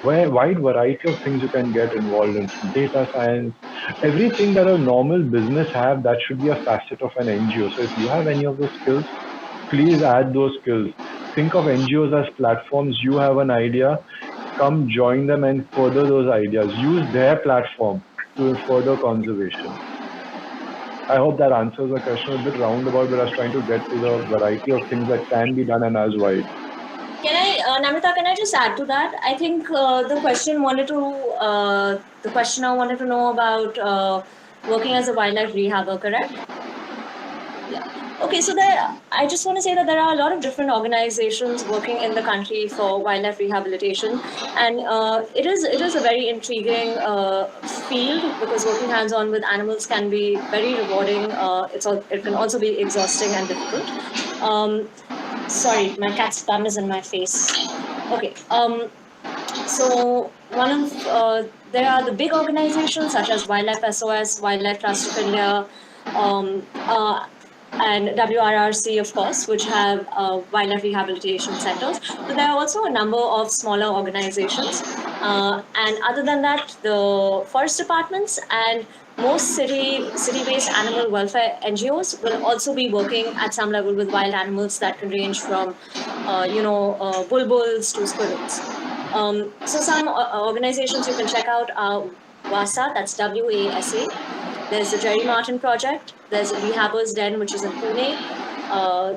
wide variety of things you can get involved in, from data science, everything that a normal business have, that should be a facet of an NGO. So if you have any of those skills, please add those skills. Think of NGOs as platforms. You have an idea, come join them and further those ideas. Use their platform to further conservation. I hope that answers the question. A bit roundabout, but I was trying to get to the variety of things that can be done and as wide. Can I, Namrata, can I just add to that? I think the questioner wanted to know about working as a wildlife rehabber, correct? Yeah. Okay, so I just want to say that there are a lot of different organizations working in the country for wildlife rehabilitation, and it is a very intriguing field, because working hands-on with animals can be very rewarding. It can also be exhausting and difficult. Sorry, my cat's thumb is in my face. Okay. So there are the big organizations such as Wildlife SOS, Wildlife Trust of India, um, uh, and WRRC, of course, which have wildlife rehabilitation centers. But there are also a number of smaller organizations. And other than that, the forest departments and most city-based animal welfare NGOs will also be working at some level with wild animals that can range from, bulbuls to squirrels. So some organizations you can check out are WASA, that's WASA. There's the Jerry Martin Project. There's Rehabber's Den, which is in Pune.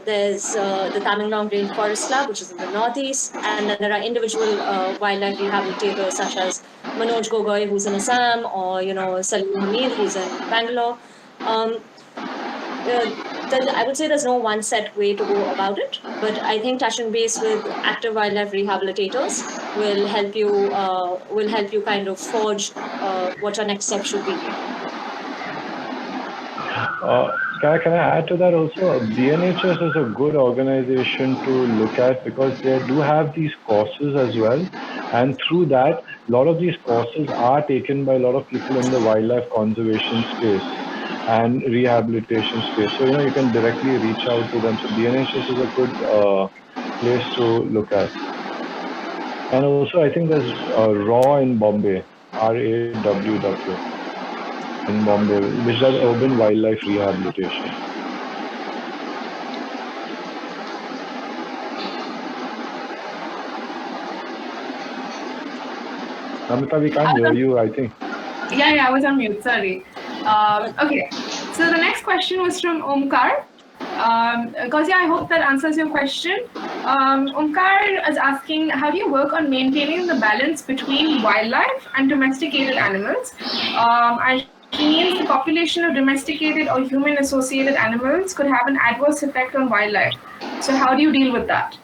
There's the Tamilong Rainforest Club, which is in the northeast. And then there are individual wildlife rehabilitators such as Manoj Gogoi, who's in Assam, or Salim Hamid, who's in Bangalore. I would say there's no one set way to go about it, but I think touching base with active wildlife rehabilitators will help you kind of forge what your next step should be. Can I add to that also? BNHS is a good organization to look at because they do have these courses as well. And through that, a lot of these courses are taken by a lot of people in the wildlife conservation space and rehabilitation space. So, you can directly reach out to them. So BNHS is a good place to look at. And also, I think there's RAW in Bombay, RAWW in Bombay, which does urban wildlife rehabilitation. Namita, we can't hear you, I think. Yeah, I was on mute, sorry. Okay, so the next question was from Omkar. Kausya, I hope that answers your question. Omkar is asking, how do you work on maintaining the balance between wildlife and domesticated animals? And she means the population of domesticated or human-associated animals could have an adverse effect on wildlife. So how do you deal with that?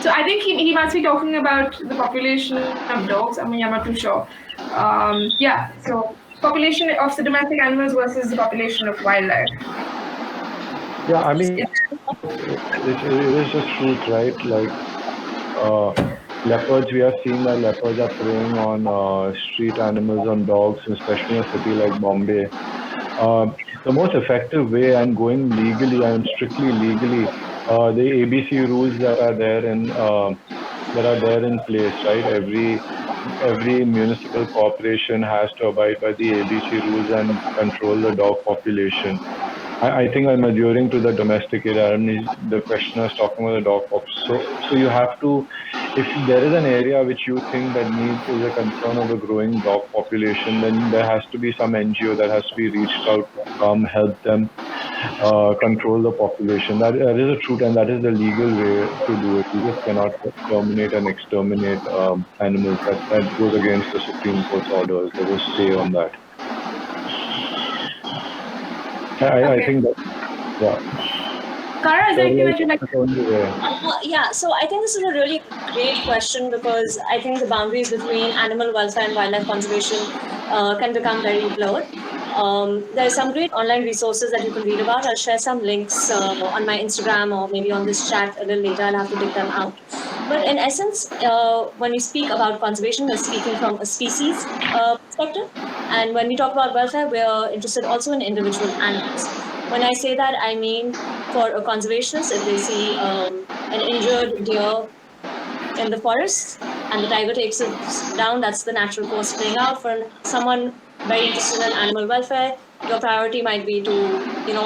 So I think he must be talking about the population of dogs. I'm not too sure. So population of the domestic animals versus the population of wildlife. Yeah, I mean, it is just truth, right? Like leopards, we have seen that leopards are preying on street animals, on dogs, especially in a city like Bombay. The most effective way, and going legally and strictly legally, the ABC rules that are there in place, right? Every municipal corporation has to abide by the ABC rules and control the dog population. I think I'm adhering to the domesticated animals. The questioner is talking about the dog population. So you have to, if there is an area which you think that is a concern of the growing dog population, then there has to be some NGO that has to be reached out to come help them control the population. That is a truth, and that is the legal way to do it. You just cannot terminate and exterminate animals. That goes against the Supreme Court's orders. There was say on that. I think that, yeah. Cara, is there anything that you'd like yeah, so I think this is a really great question, because I think the boundaries between animal welfare and wildlife conservation can become very blurred. There are some great online resources that you can read about. I'll share some links on my Instagram or maybe on this chat a little later. I'll have to dig them out. But in essence, when we speak about conservation, we're speaking from a species perspective. And when we talk about welfare, we're interested also in individual animals. When I say that, I mean for a conservationist, if they see an injured deer in the forest and the tiger takes it down, that's the natural course playing out. For someone very interested in animal welfare, your priority might be to,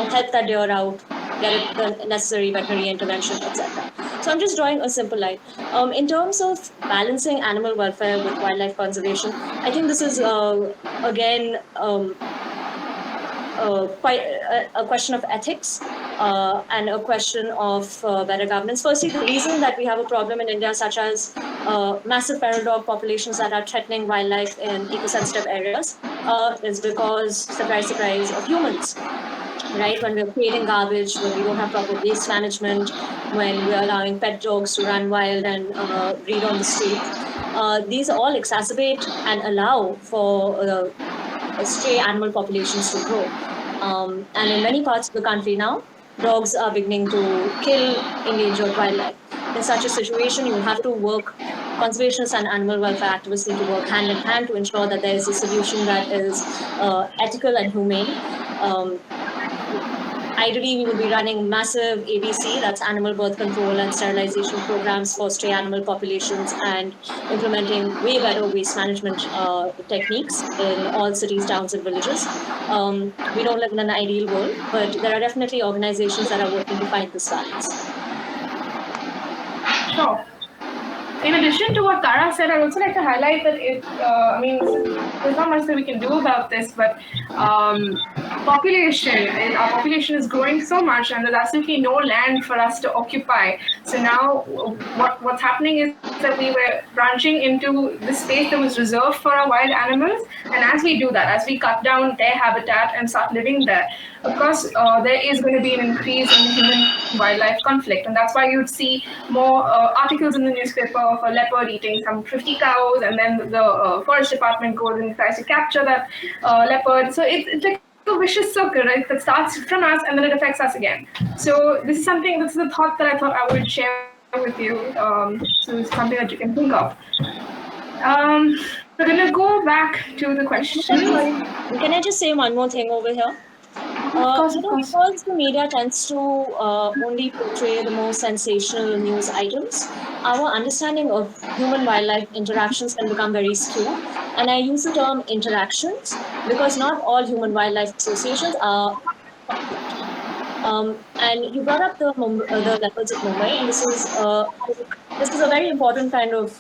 help that deer out, get it the necessary veterinary intervention, etc. So I'm just drawing a simple line. In terms of balancing animal welfare with wildlife conservation, I think this is again quite a question of ethics and a question of better governance. Firstly, the reason that we have a problem in India, such as massive feral dog populations that are threatening wildlife in eco-sensitive areas, is because, surprise, surprise, of humans. Right, when we're creating garbage, when we don't have proper waste management, when we're allowing pet dogs to run wild and breed on the street, these all exacerbate and allow for stray animal populations to grow. And in many parts of the country now, dogs are beginning to kill endangered wildlife. In such a situation, you have to work, conservationists and animal welfare activists need to work hand in hand to ensure that there is a solution that is ethical and humane. Ideally, we will be running massive ABC, that's animal birth control and sterilization programs for stray animal populations, and implementing way better waste management techniques in all cities, towns, and villages. We don't live in an ideal world, but there are definitely organizations that are working to find this balance. Sure. In addition to what Cara said, I'd also like to highlight that there's not much that we can do about this, but our population is growing so much, and there's absolutely no land for us to occupy. So now what's happening is that we were branching into the space that was reserved for our wild animals, and as we do that, as we cut down their habitat and start living there, of course, there is going to be an increase in human-wildlife conflict, and that's why you'd see more articles in the newspaper of a leopard eating some 50 cows, and then the forest department goes and tries to capture that leopard. So it's like a vicious circle, right? That starts from us and then it affects us again. So this is a thought that I thought I would share with you. So it's something that you can think of. We're going to go back to the question. Can I just say one more thing over here? Because the media tends to only portray the most sensational news items, our understanding of human-wildlife interactions can become very skewed. And I use the term interactions because not all human-wildlife associations are. And you brought up the leopards of Mumbai, and this is a very important kind of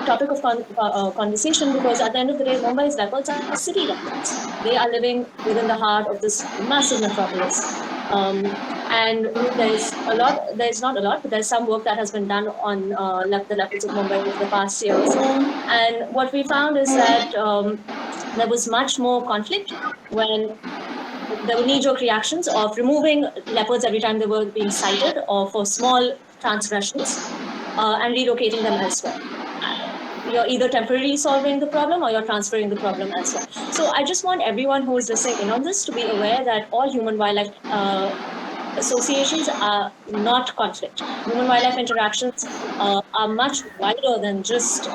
topic of conversation, because at the end of the day, Mumbai's leopards are city leopards. They are living within the heart of this massive metropolis. And there's not a lot, but there's some work that has been done on the leopards of Mumbai over the past years. And what we found is that there was much more conflict when there were knee-jerk reactions of removing leopards every time they were being sighted, or for small transgressions, and relocating them elsewhere. You're either temporarily solving the problem or you're transferring the problem elsewhere. So I just want everyone who is listening in on this to be aware that all human-wildlife associations are not conflict. Human-wildlife interactions are much wider than just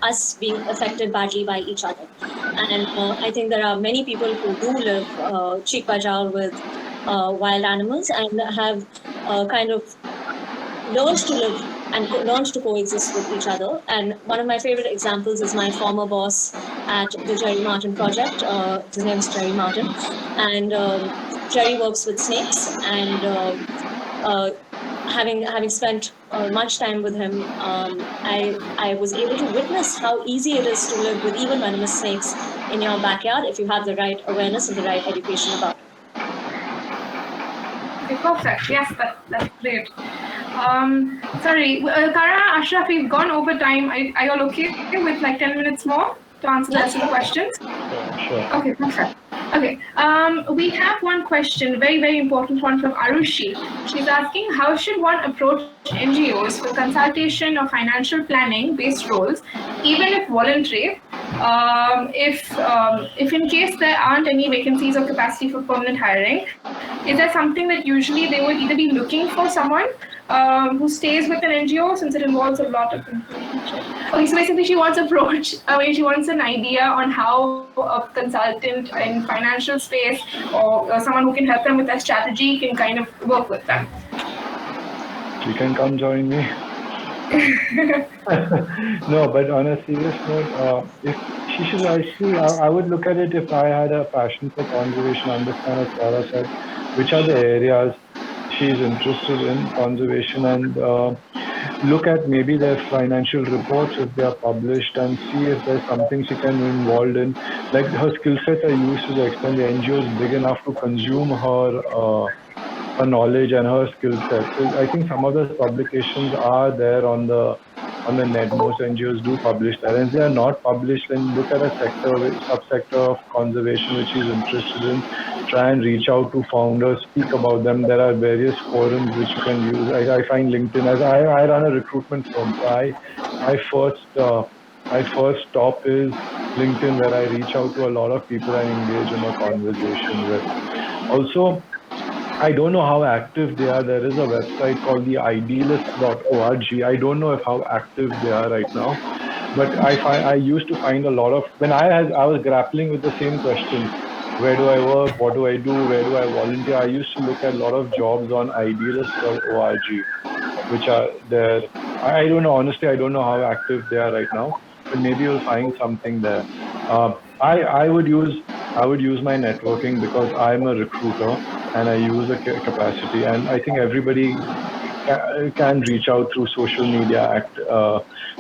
us being affected badly by each other. And I think there are many people who do live cheek by jowl with wild animals and have kind of learned to live and learned to coexist with each other. And one of my favorite examples is my former boss at the Jerry Martin project. His name is Jerry Martin. And Jerry works with snakes, and having spent much time with him, I was able to witness how easy it is to live with even venomous snakes in your backyard if you have the right awareness and the right education about it. Okay, perfect. Yes, that's great. Sorry, Cara, Ashraf, we've gone over time. Are you all okay with like 10 minutes more to answer the rest of the questions? Sure. Okay, perfect. Okay, we have one question, very, very important one from Arushi. She's asking, how should one approach NGOs for consultation or financial planning based roles, even if voluntary, if in case there aren't any vacancies or capacity for permanent hiring, is that something that usually they would either be looking for someone who stays with an NGO since it involves a lot of information? Okay, so basically she wants approach. She wants an idea on how a consultant in financial space or someone who can help them with that strategy can kind of work with them. You can come join me. No, but on a serious note, if she should actually, I would look at it if I had a passion for conservation, understand, as Cara said, which are the areas she's interested in conservation, and look at maybe their financial reports if they are published, and see if there's something she can be involved in. Like her skill sets are used to the extent the NGO is big enough to consume her knowledge and her skill set. So I think some of those publications are there on the net. Most NGOs do publish that. And if they are not published, then look at a sector, subsector of conservation which is interested in. Try and reach out to founders, speak about them. There are various forums which you can use. I find LinkedIn, as I run a recruitment firm. So my first stop is LinkedIn, where I reach out to a lot of people and engage in a conversation with. Also, I don't know how active they are. There is a website called the idealist.org. I don't know if how active they are right now, but I used to find a lot of when I was grappling with the same question: where do I work? What do I do? Where do I volunteer? I used to look at a lot of jobs on idealist.org, which are there. I don't know, honestly. I don't know how active they are right now, but maybe you'll find something there. I would use my networking because I'm a recruiter and I use the capacity, and I think everybody can reach out through social media.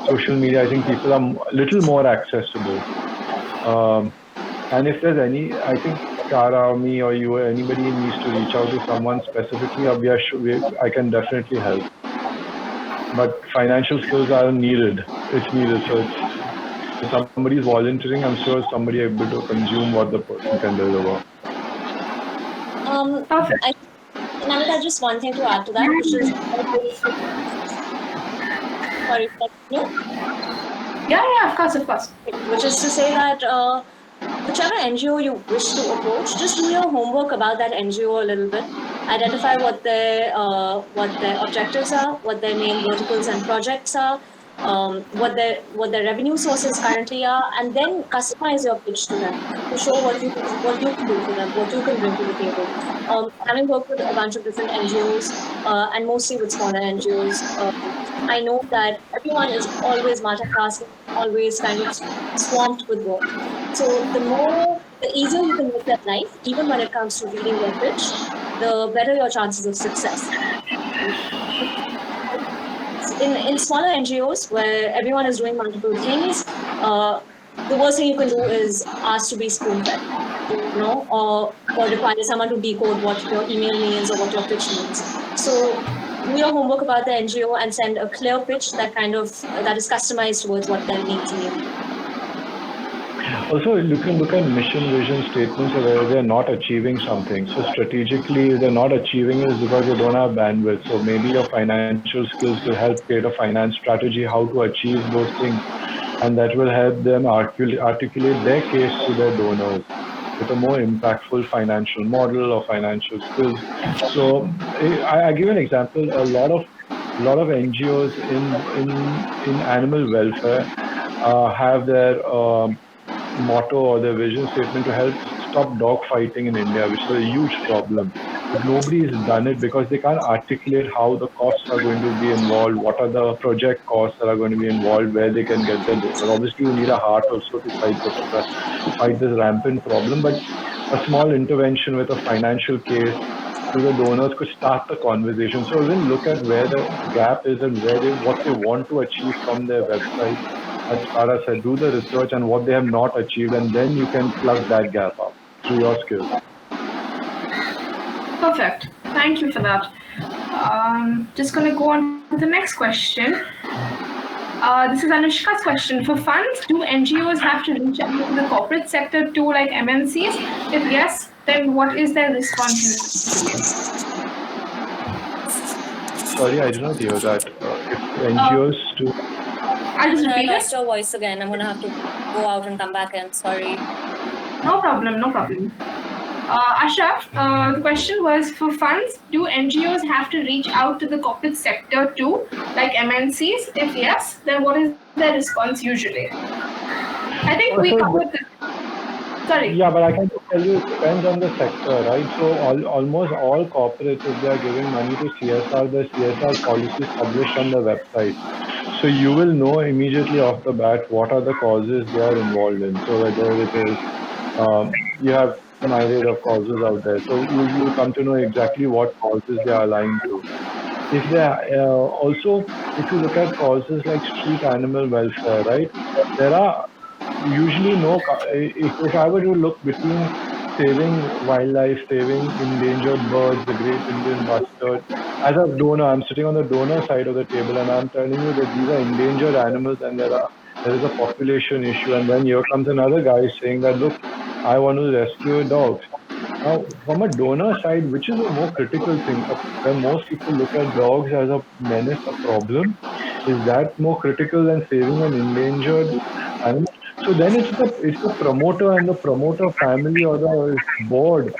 Social media, I think people are a little more accessible. And if there's any, I think Cara or me or you or anybody needs to reach out to someone specifically, I can definitely help. But financial skills are needed. It's needed. So if somebody's volunteering, I'm sure somebody able to consume what the person can deliver. Namita, just one thing to add to that, which is sorry, no? Yeah, of course. Which is to say that whichever NGO you wish to approach, just do your homework about that NGO a little bit. Identify what their objectives are, what their main verticals and projects are, what their revenue sources currently are, and then customize your pitch to them to show what you can do for them, what you can bring to the table. Having worked with a bunch of different NGOs and mostly with smaller NGOs, I know that everyone is always multitasking, always kind of swamped with work. So the easier you can make their life, even when it comes to reading their pitch, the better your chances of success. In smaller NGOs where everyone is doing multiple things, the worst thing you can do is ask to be spoon-fed, or require someone to decode what your email means or what your pitch means. So do your homework about the NGO and send a clear pitch that is customized towards what their needs need. Also, you can look at mission, vision statements where they're not achieving something. So strategically, if they're not achieving it, it's because they don't have bandwidth. So maybe your financial skills will help create a finance strategy, how to achieve those things. And that will help them articulate their case to their donors with a more impactful financial model or financial skills. So I give an example. A lot of NGOs in animal welfare have their motto or their vision statement to help stop dog fighting in India, which is a huge problem. But nobody has done it because they can't articulate how the costs are going to be involved, what are the project costs that are going to be involved, where they can get their donors. Obviously, you need a heart also to fight this rampant problem, but a small intervention with a financial case to the donors could start the conversation. So even look at where the gap is and what they want to achieve from their website. As Cara said, do the research and what they have not achieved, and then you can plug that gap up through your skills. Perfect. Thank you for that. Just going to go on to the next question. This is Anushka's question. For funds, do NGOs have to reach out to the corporate sector too, like MNCs? If yes, then what is their responsibility? Sorry, I did not hear that. If NGOs do. I'll just repeat lost it. your voice again. I'm going to have to go out and come back in. Sorry. No problem, no problem. Ashraf, the question was for funds, do NGOs have to reach out to the corporate sector too, like MNCs? If yes, then what is their response usually? I think we So covered this. Sorry. yeah, but I can just tell you it depends on the sector, right? So almost all corporates, if they are giving money to CSR, the CSR policy is published on the website. So you will know immediately off the bat what are the causes they are involved in. So whether it is, you have myriad of causes out there. So you'll come to know exactly what causes they are aligned to. If they are, also, if you look at causes like street animal welfare, right? There are usually no. If I were to look between saving wildlife, saving endangered birds, the great Indian bustard, as a donor, I'm sitting on the donor side of the table, and I'm telling you that these are endangered animals, and there is a population issue. And then here comes another guy saying that, look, I want to rescue dogs. Now, from a donor side, which is a more critical thing, where most people look at dogs as a menace, a problem, is that more critical than saving an endangered animal? So then it's the promoter and the promoter family or the board.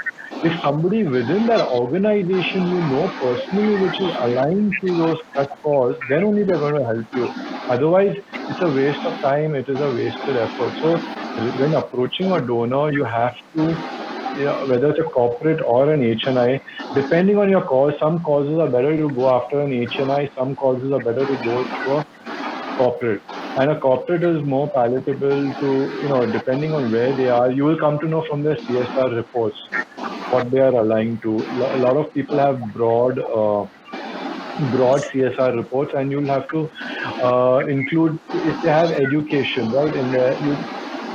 If somebody within that organization you know personally, which is aligned to that cause, then only they're going to help you. Otherwise, it's a waste of time. It is a wasted effort. So when approaching a donor, you have to, whether it's a corporate or an HNI, depending on your cause, some causes are better to go after an HNI, some causes are better to go through a corporate. And a corporate is more palatable to, depending on where they are, you will come to know from their CSR reports what they are aligned to. A lot of people have broad CSR reports, and you'll have to include if they have education, right? In the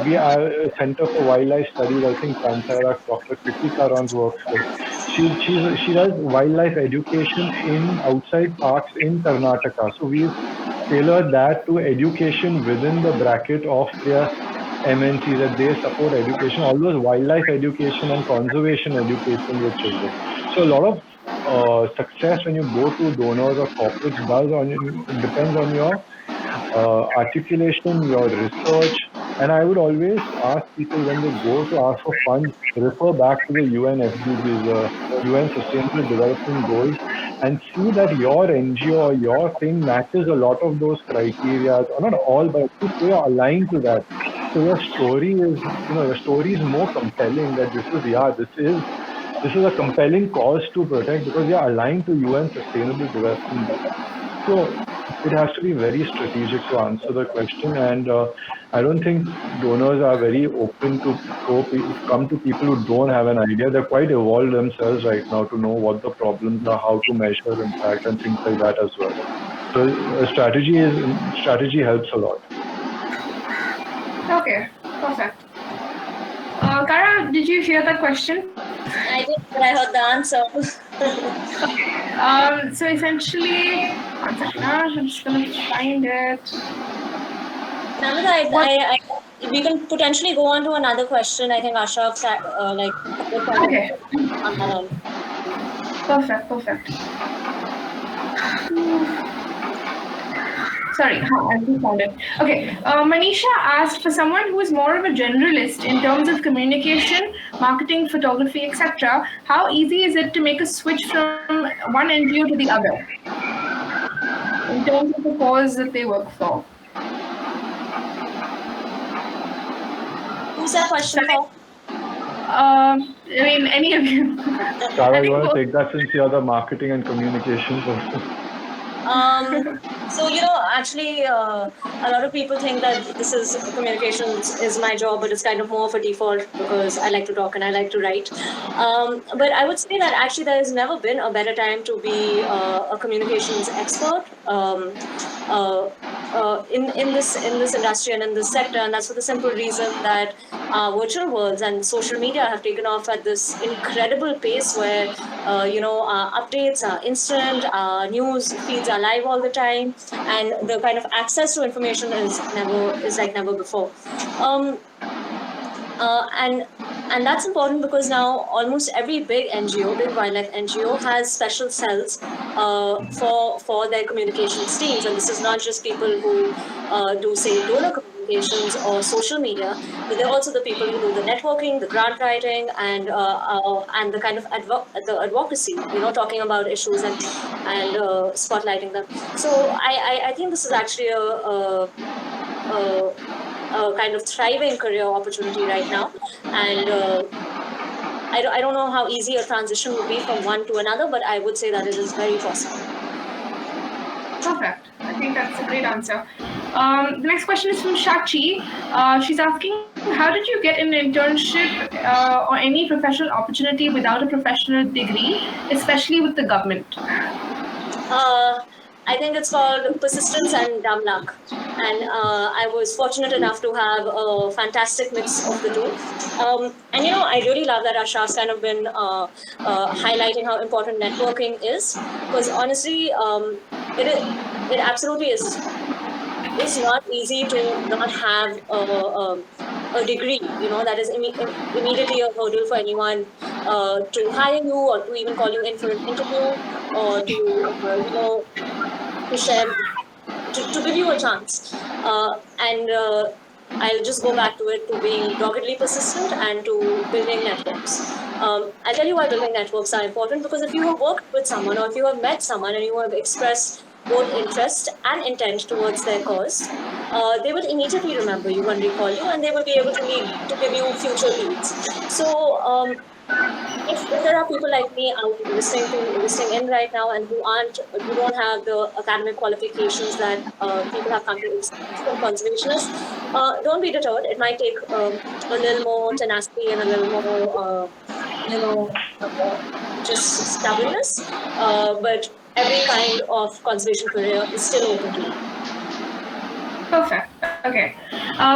we are a Center for Wildlife Studies. I think Kansara, Dr. Kriti Karan works there. She does wildlife education in outside parks in Karnataka. So we've tailored that to education within the bracket of their MNC, that they support education, all those wildlife education and conservation education with children. So a lot of success when you go to donors or corporates depends on your articulation, your research. And I would always ask people when they go to ask for funds, refer back to the UN SDGs, the UN Sustainable Development Goals, and see that your NGO or your thing matches a lot of those criteria, or not all, but at least they are aligned to that. So your story is more compelling that this is a compelling cause to protect because they are aligned to UN Sustainable Development Goals. So it has to be very strategic to answer the question, and I don't think donors are very open to come to people who don't have an idea. They're quite evolved themselves right now to know what the problems are, how to measure impact, and things like that as well. So strategy helps a lot. Okay, perfect. Kara, did you hear that question? I did, but I heard the answer. So essentially, one second, I'm just gonna find it. Namita, we can potentially go on to another question. I think Ashraf Okay, perfect. Sorry, I just found it. Okay, Manisha asked for someone who is more of a generalist in terms of communication, marketing, photography, etc. How easy is it to make a switch from one NGO to the other in terms of the cause that they work for? Who's that question for? I mean, any of you. Cara, you want to take that since you're the marketing and communication person? So actually, a lot of people think that this is communications is my job, but it's kind of more of a default because I like to talk and I like to write. But I would say that actually there has never been a better time to be a communications expert. In this industry and in this sector, and that's for the simple reason that virtual worlds and social media have taken off at this incredible pace where updates are instant, news feeds are live all the time, and the kind of access to information is like never before. And And that's important because now almost every big NGO, big wildlife NGO, has special cells for their communications teams. And this is not just people who do, say, donor communications or social media, but they're also the people who do the networking, the grant writing, and the kind of the advocacy, talking about issues and spotlighting them. So I think this is actually a kind of thriving career opportunity right now. And I don't know how easy a transition would be from one to another, but I would say that it is very possible. Perfect. I think that's a great answer. The next question is from Shachi. She's asking, how did you get an internship or any professional opportunity without a professional degree, especially with the government? I think it's called persistence and dumb luck. And I was fortunate enough to have a fantastic mix of the two. And I really love that Ashraf's kind of been highlighting how important networking is, because honestly, it absolutely is. It's not easy to not have a degree, that is immediately a hurdle for anyone to hire you or to even call you in for an interview or to, to share, to give you a chance. And I'll just go back to it, to being doggedly persistent and to building networks. I'll tell you why building networks are important, because if you have worked with someone or if you have met someone and you have expressed both interest and intent towards their cause, they will immediately remember you and recall you, and they will be able to give you future leads. So if there are people like me out listening in right now and who don't have the academic qualifications that people have come to expect from conservationists, don't be deterred. It might take a little more tenacity and a little more, just stubbornness. But every kind of conservation career is still open to you. Perfect. Okay.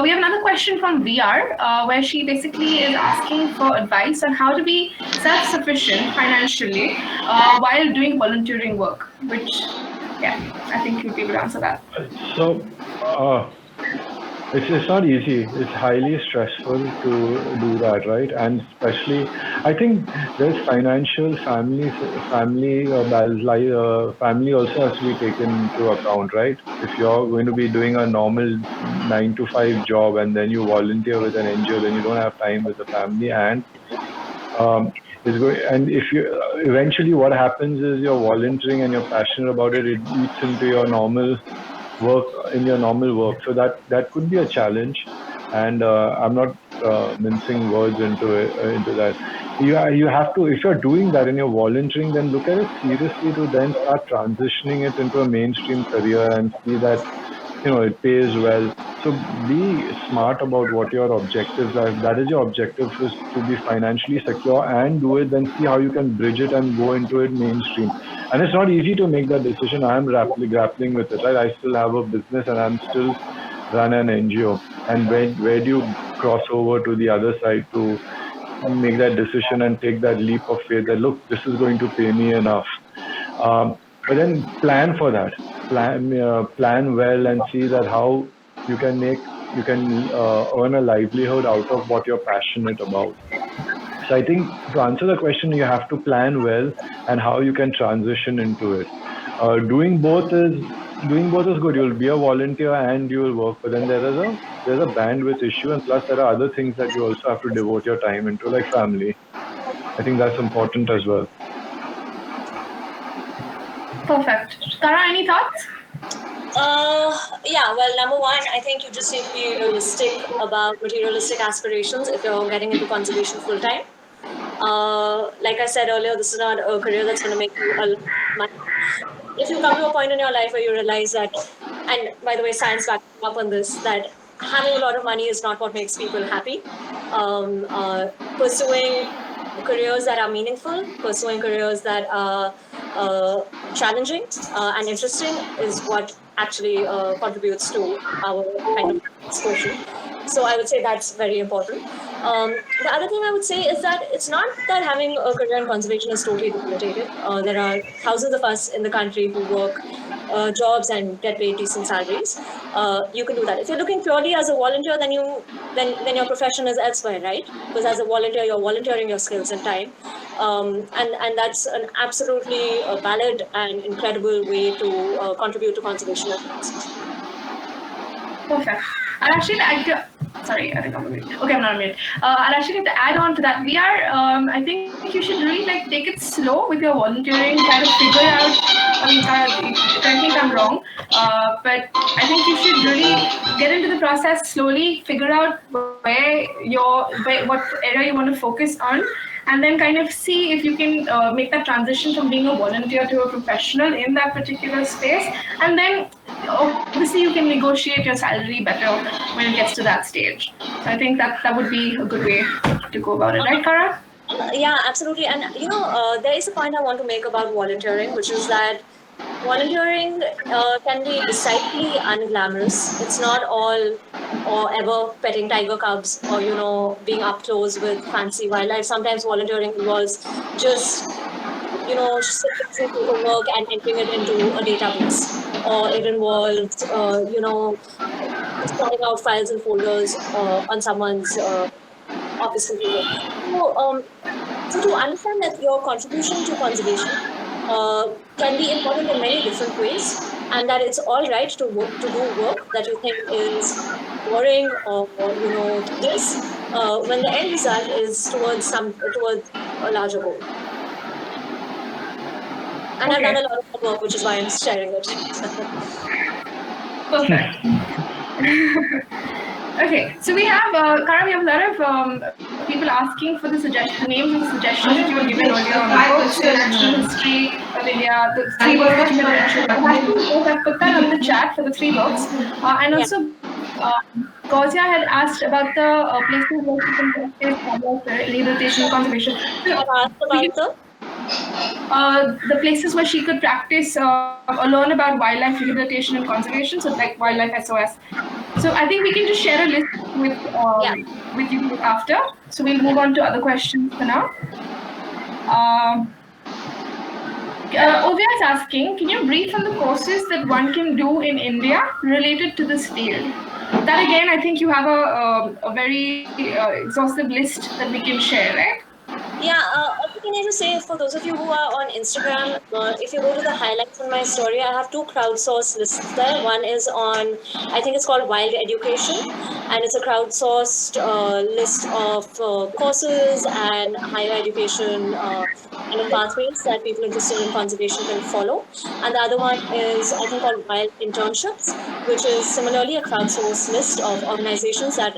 We have another question from VR, where she basically is asking for advice on how to be self-sufficient financially while doing volunteering work, which, I think you'd be able to answer that. So, it's not easy. It's highly stressful to do that, right? And especially, I think there's financial family family also has to be taken into account, right? If you're going to be doing a normal 9 to 5 job and then you volunteer with an NGO, then you don't have time with the family, and and if you eventually what happens is you're volunteering and you're passionate about it, it eats into your normal work so that could be a challenge. And I'm not mincing words into that. You have to, if you're doing that and you're volunteering, then look at it seriously to then start transitioning it into a mainstream career and see that it pays well. So be smart about what your objectives are. If that is your objective, is to be financially secure and do it, then see how you can bridge it and go into it mainstream. And it's not easy to make that decision. I'm grappling with it, right? I still have a business and I'm still run an NGO. And where do you cross over to the other side to make that decision and take that leap of faith that, look, this is going to pay me enough. But then plan for that. Plan well and see that how you can earn a livelihood out of what you're passionate about. So I think to answer the question, you have to plan well and how you can transition into it. Doing both is good. You'll be a volunteer and you will work, but then there's a bandwidth issue, and plus there are other things that you also have to devote your time into, like family. I think that's important as well. Perfect. Cara, any thoughts? Yeah, well, number one, I think you just need to be realistic about materialistic aspirations if you're getting into conservation full time. Like I said earlier, this is not a career that's going to make you a lot of money. If you come to a point in your life where you realize that, and by the way, science backs up on this, that having a lot of money is not what makes people happy. Pursuing careers that are meaningful, pursuing careers that are challenging and interesting is what actually contributes to our kind of exposure. So I would say that's very important. The other thing I would say is that it's not that having a career in conservation is totally debilitated. There are thousands of us in the country who work jobs and get paid decent salaries, you can do that. If you're looking purely as a volunteer, then your profession is elsewhere, right? Because as a volunteer, you're volunteering your skills and time, and that's an absolutely valid and incredible way to contribute to conservation efforts. Perfect. And actually, sorry, I think I'm on mute. Okay, I'm not on mute. I'd actually like to add on to that. I think you should really like take it slow with your volunteering, try to figure out. I mean, correct me if I'm wrong, but I think you should really get into the process slowly, figure out what area you want to focus on, and then kind of see if you can make that transition from being a volunteer to a professional in that particular space, and then obviously you can negotiate your salary better when it gets to that stage. So I think that would be a good way to go about it, right, Cara? Yeah, absolutely. And there is a point I want to make about volunteering, which is that volunteering can be decidedly unglamorous. It's not all or ever petting tiger cubs or being up close with fancy wildlife. Sometimes volunteering involves just fixing paperwork and entering it into a database, or it involves sorting out files and folders on someone's office computer. So to understand that your contribution to conservation can be important in many different ways, and that it's all right to do work that you think is boring or tedious, when the end result is towards a larger goal. And I've done a lot of work, which is why I'm sharing it. Perfect. Okay, so we have, Cara, we have a lot of people asking for the names of the suggestions that you were given earlier on the books, the natural history of India, the 3 books that you mentioned. I've put that on the chat for the 3 books. And also, Gauzia had asked about the places where you can practice wildlife rehabilitation and conservation. So, the places where she could practice or learn about wildlife rehabilitation and conservation, so like Wildlife SOS. So I think we can just share a list with you after. So we'll move on to other questions for now. Ovia is asking, can you brief on the courses that one can do in India related to this field? That again, I think you have a very exhaustive list that we can share, right? Yeah, can I just say, for those of you who are on Instagram, if you go to the highlights on my story, I have 2 crowdsourced lists there. One is on, I think it's called Wild Education, and it's a crowdsourced list of courses and higher education pathways that people interested in conservation can follow. And the other one is, I think, called Wild Internships, which is similarly a crowdsourced list of organizations that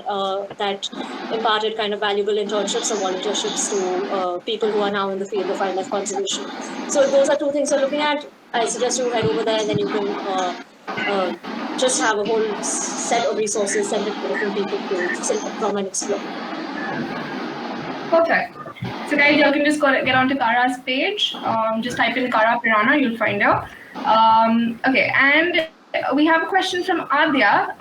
imparted kind of valuable internships or volunteerships to people who are now in the field of wildlife conservation. So if those are 2 things you're looking at, I suggest you head over there, and then you can just have a whole set of resources sent to different people to select from and explore. Perfect. So guys, you can just get onto Cara's page. Just type in Cara Pirana, you'll find her. Okay, and we have a question from Adya.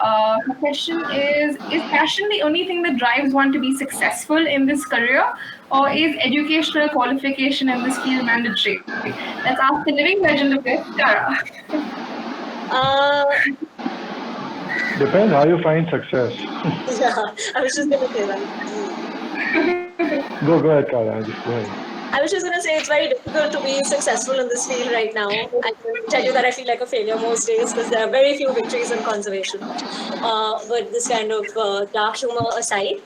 The question is passion the only thing that drives one to be successful in this career, or is educational qualification in this field mandatory? Let's ask the living legend of this, Cara. Depends how you find success. Yeah, I was just going to say that. Go ahead, Cara. Just go ahead. I was just going to say it's very difficult to be successful in this field right now. I can tell you that I feel like a failure most days because there are very few victories in conservation. But this kind of dark humor aside,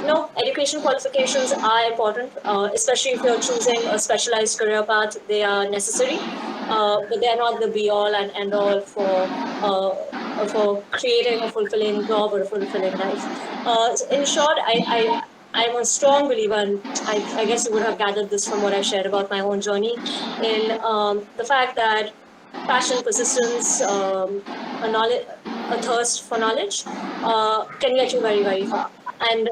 no, education qualifications are important, especially if you're choosing a specialized career path. They are necessary, but they are not the be-all and end-all for creating a fulfilling job or a fulfilling life. In short, I'm a strong believer, and I guess you would have gathered this from what I shared about my own journey, in the fact that passion, persistence, a thirst for knowledge can get you very, very far. And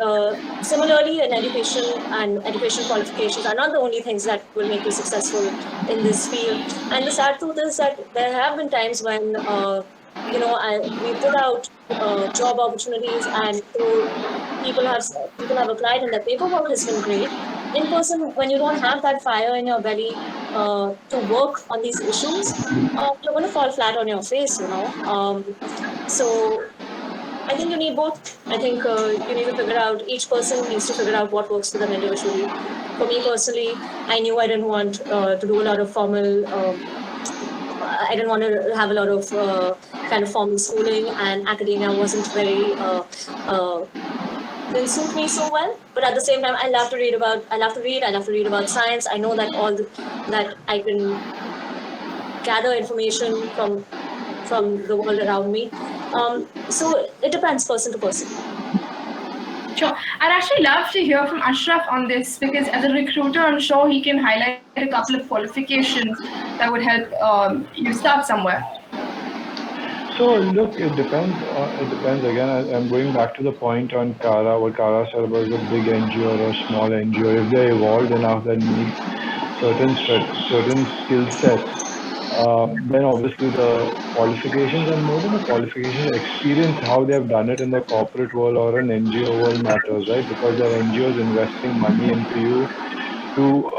similarly, in education and education qualifications are not the only things that will make you successful in this field. And the sad truth is that there have been times when we put out job opportunities, and people have applied, and the paperwork has been great, in person, when you don't have that fire in your belly to work on these issues, you're going to fall flat on your face, so I think you need both. I think you need to figure out, each person needs to figure out what works for them individually. For me personally, I knew I didn't want to do a lot of formal, I didn't want to have a lot of kind of formal schooling, and academia wasn't very, didn't suit me so well. But at the same time, I love to read, I love to read about science. I know that that I can gather information from the world around me. So it depends person to person. Sure. I'd actually love to hear from Ashraf on this, because as a recruiter, I'm sure he can highlight a couple of qualifications that would help you start somewhere. So look, it depends. It depends again. I'm going back to the point on Cara. What Cara said about a big NGO or a small NGO. If they're evolved enough that need certain skill sets, then obviously the qualifications, and more than the qualifications, experience how they have done it in the corporate world or an NGO world matters, right? Because the NGO is investing money into you to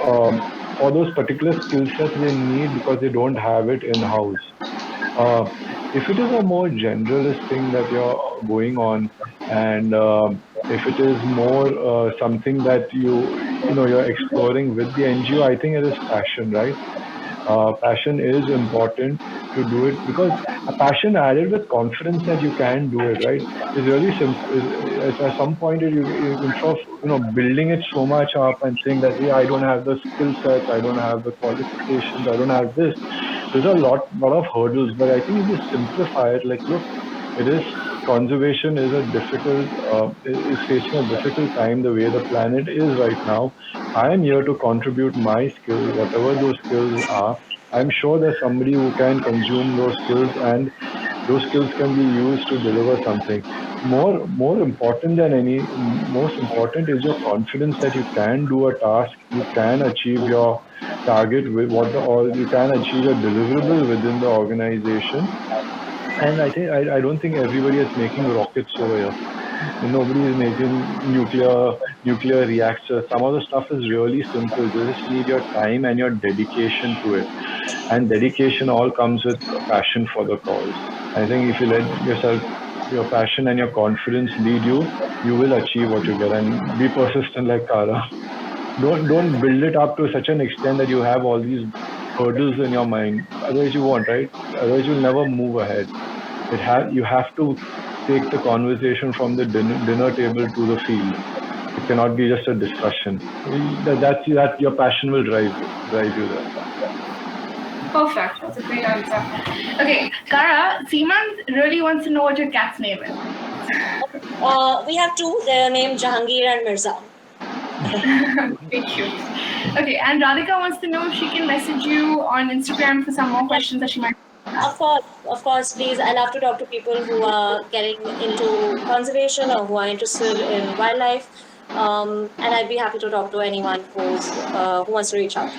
for those particular skill sets they need because they don't have it in house. Uh, if it is a more generalist thing that you're going on, and if it is more something that you're exploring with the NGO, I think it is passion, right? Passion is important to do it, because a passion added with confidence that you can do it, right, is really simple. At some point, instead of building it so much up and saying that, yeah, I don't have the skill sets, I don't have the qualifications, I don't have this. There's a lot of hurdles, but I think if you simplify it, like, look, it is conservation is a difficult is facing a difficult time the way the planet is right now. I am here to contribute my skill, whatever those skills are. I'm sure there's somebody who can consume those skills, and those skills can be used to deliver something. More important than most important is your confidence that you can do a task, you can achieve your target with or you can achieve a deliverable within the organization. And I don't think everybody is making rockets over here. Nobody is making nuclear reactors. Some of the stuff is really simple. You just need your time and your dedication to it. And dedication all comes with passion for the cause. I think if you let your passion and your confidence lead you, you will achieve what you get. And be persistent like Kara. Don't build it up to such an extent that you have all these hurdles in your mind. Otherwise you won't, right? Otherwise you'll never move ahead. You have to take the conversation from the dinner table to the field. It cannot be just a discussion. That your passion will drive you there. Perfect. That's a great answer. Okay, Cara, Seeman really wants to know what your cat's name is. We have two. They're named Jahangir and Mirza. Thank you. Okay, and Radhika wants to know if she can message you on Instagram for some more questions that she might have. Of course, please. I love to talk to people who are getting into conservation or who are interested in wildlife, and I'd be happy to talk to anyone who wants to reach out.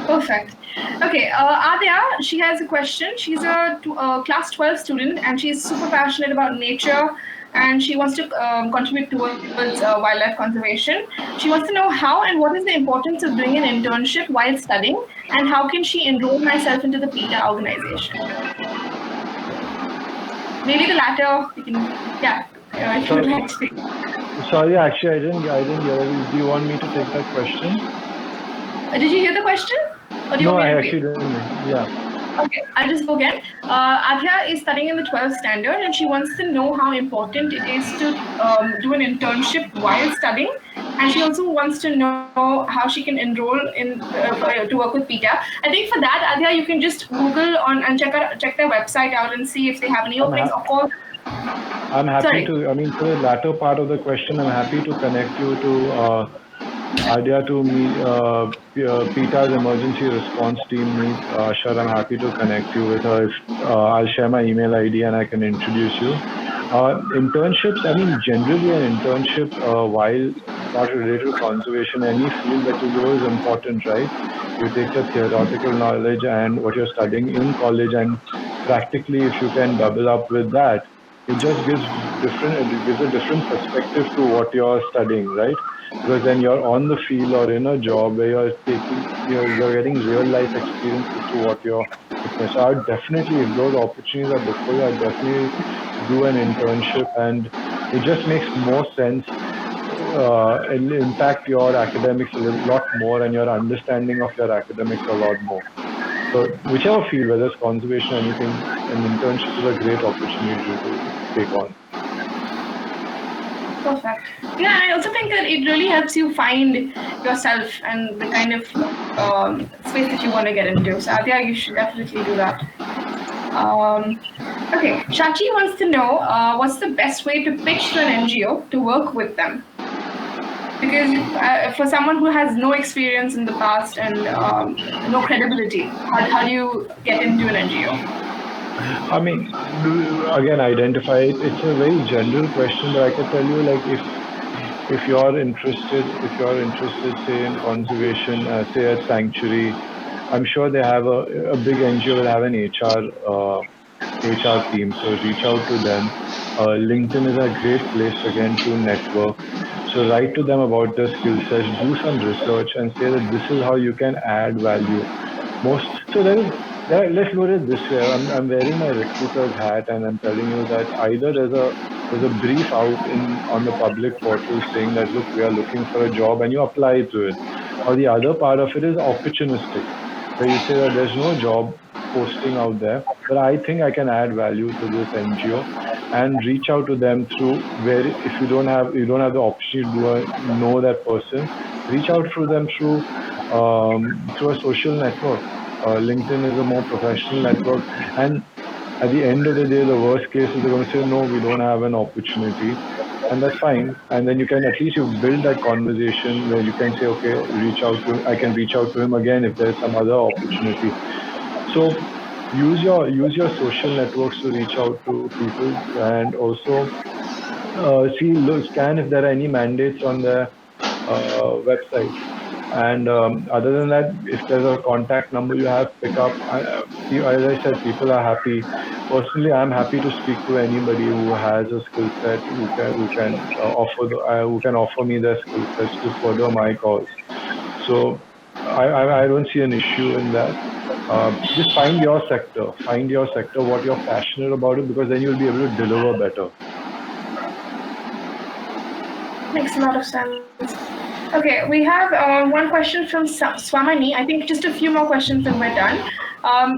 Perfect. Okay, Adya, she has a question. She's a class 12 student, and she's super passionate about nature, and she wants to contribute towards wildlife conservation. She wants to know how and what is the importance of doing an internship while studying, and how can she enroll herself into the PETA organization? Maybe the latter. If you would like to. Sorry, actually, I didn't get it. Do you want me to take that question? Did you hear the question? Or do you No, want me I to actually didn't. Yeah. Okay, I'll just go again. Adya is studying in the 12th standard, and she wants to know how important it is to do an internship while studying. And she also wants to know how she can enroll in to work with PETA. I think for that, Adya, you can just Google and check their website out and see if they have any openings or call. I'm happy to. I mean, for the latter part of the question, I'm happy to connect you to Adya to meet PETA's emergency response team meet. Sure, I'm happy to connect you with her. I'll share my email ID and I can introduce you. Internships, I mean, generally an internship, while not related to conservation, any field that you go is important, right? You take the theoretical knowledge and what you're studying in college, and practically, if you can double up with that, it just gives a different perspective to what you're studying, right? Because then you're on the field or in a job where you're getting real life experiences to what you're witnessing. So I'd definitely, if those opportunities are before you, I'd definitely do an internship, and it just makes more sense. It'll impact your academics a lot more and your understanding of your academics a lot more. So whichever field, whether it's conservation or anything, an internship is a great opportunity to take on. Perfect. Yeah, I also think that it really helps you find yourself and the kind of space that you want to get into. So I think you should definitely do that. Okay, Shachi wants to know what's the best way to pitch to an NGO to work with them? Because for someone who has no experience in the past and no credibility, how do you get into an NGO? I mean, again, identify it. It's a very general question, but I can tell you, like, if you're interested, say in conservation, say at Sanctuary, I'm sure they have a big NGO will have an HR team. So reach out to them. LinkedIn is a great place again to network. So write to them about their skill sets, do some research, and say that this is how you can add value. Let's look at it this way. I'm wearing my recruiter's hat, and I'm telling you that either there's a brief out on the public portal saying that, look, we are looking for a job, and you apply to it, or the other part of it is opportunistic, where you say that there's no job posting out there, but I think I can add value to this NGO, and reach out to them through where, if you don't have the opportunity to know that person, reach out to them through a social network. LinkedIn is a more professional network, and at the end of the day, the worst case is they're going to say, no, we don't have an opportunity, and that's fine. And then you can, at least you build that conversation where you can say, okay, I can reach out to him again if there's some other opportunity. So use your social networks to reach out to people, and also scan if there are any mandates on the website. And other than that, if there's a contact number you have, pick up. As I said, people are happy. Personally, I'm happy to speak to anybody who has a skill set, who can offer me their skill sets to further my cause. So I don't see an issue in that. Just find your sector, what you're passionate about it, because then you'll be able to deliver better. Makes a lot of sense. Okay, we have one question from Swamani. I think just a few more questions and we're done.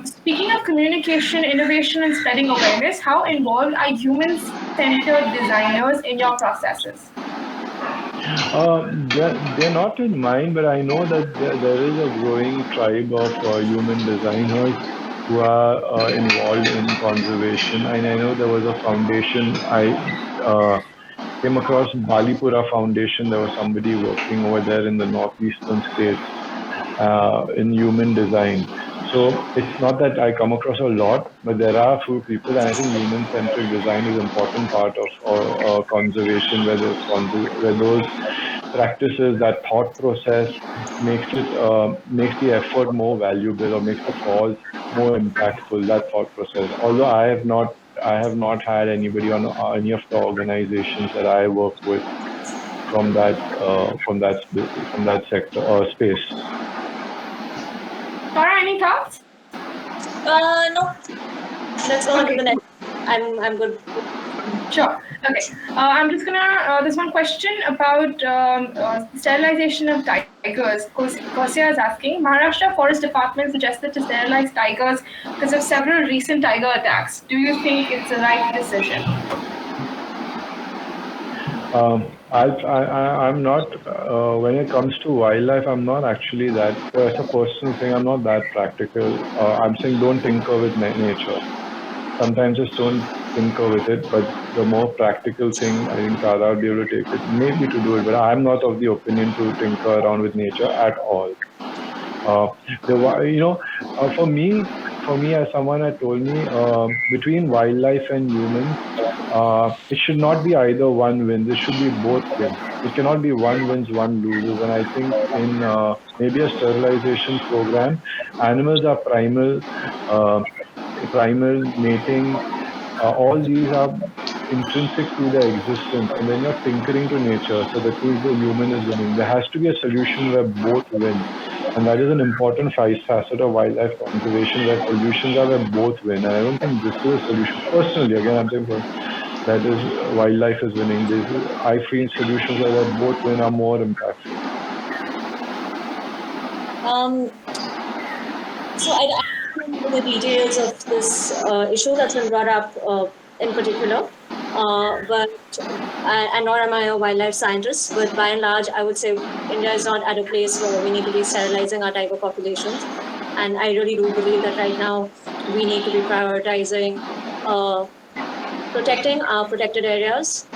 Speaking of communication, innovation, and spreading awareness, how involved are human-centered designers in your processes? They're not in mine, but I know that there is a growing tribe of human designers who are involved in conservation. And I know there was a foundation came across, Balipura Foundation. There was somebody working over there in the northeastern states in human design. So it's not that I come across a lot, but there are a few people, and I think human-centric design is an important part of conservation, where those practices, that thought process makes the effort more valuable, or makes the cause more impactful. That thought process. Although I have not had anybody on any of the organizations that I work with from that sector or space. Cara, any thoughts? No. Let's go on to the next. I'm good. Sure. Okay. I'm just gonna. There's one question about sterilization of tigers. Kosia is asking. Maharashtra Forest Department suggested to sterilize tigers because of several recent tiger attacks. Do you think it's the right decision? I'm not, when it comes to wildlife, I'm not actually that, it's a personal thing, I'm not that practical. I'm saying don't tinker with nature. Sometimes just don't tinker with it, but the more practical thing, I think Cara would be able to take it, maybe to do it, but I'm not of the opinion to tinker around with nature at all. For me, as someone had told me, between wildlife and humans, it should not be either one wins. It should be both wins. It cannot be one wins, one loses. And I think in maybe a sterilization program, animals are primal mating. All these are intrinsic to their existence, and then you're tinkering to nature. So that means the human is winning. There has to be a solution where both win. And that is an important facet of wildlife conservation, where solutions are where both win. And I don't think this is a solution. Personally, again, I'm saying that is wildlife is winning. I feel solutions where both win are more impactful. So I don't know the details of this issue that's been brought up in particular, and nor am I a wildlife scientist, but by and large, I would say India is not at a place where we need to be sterilizing our tiger populations. And I really do believe that right now we need to be prioritizing protecting our protected areas,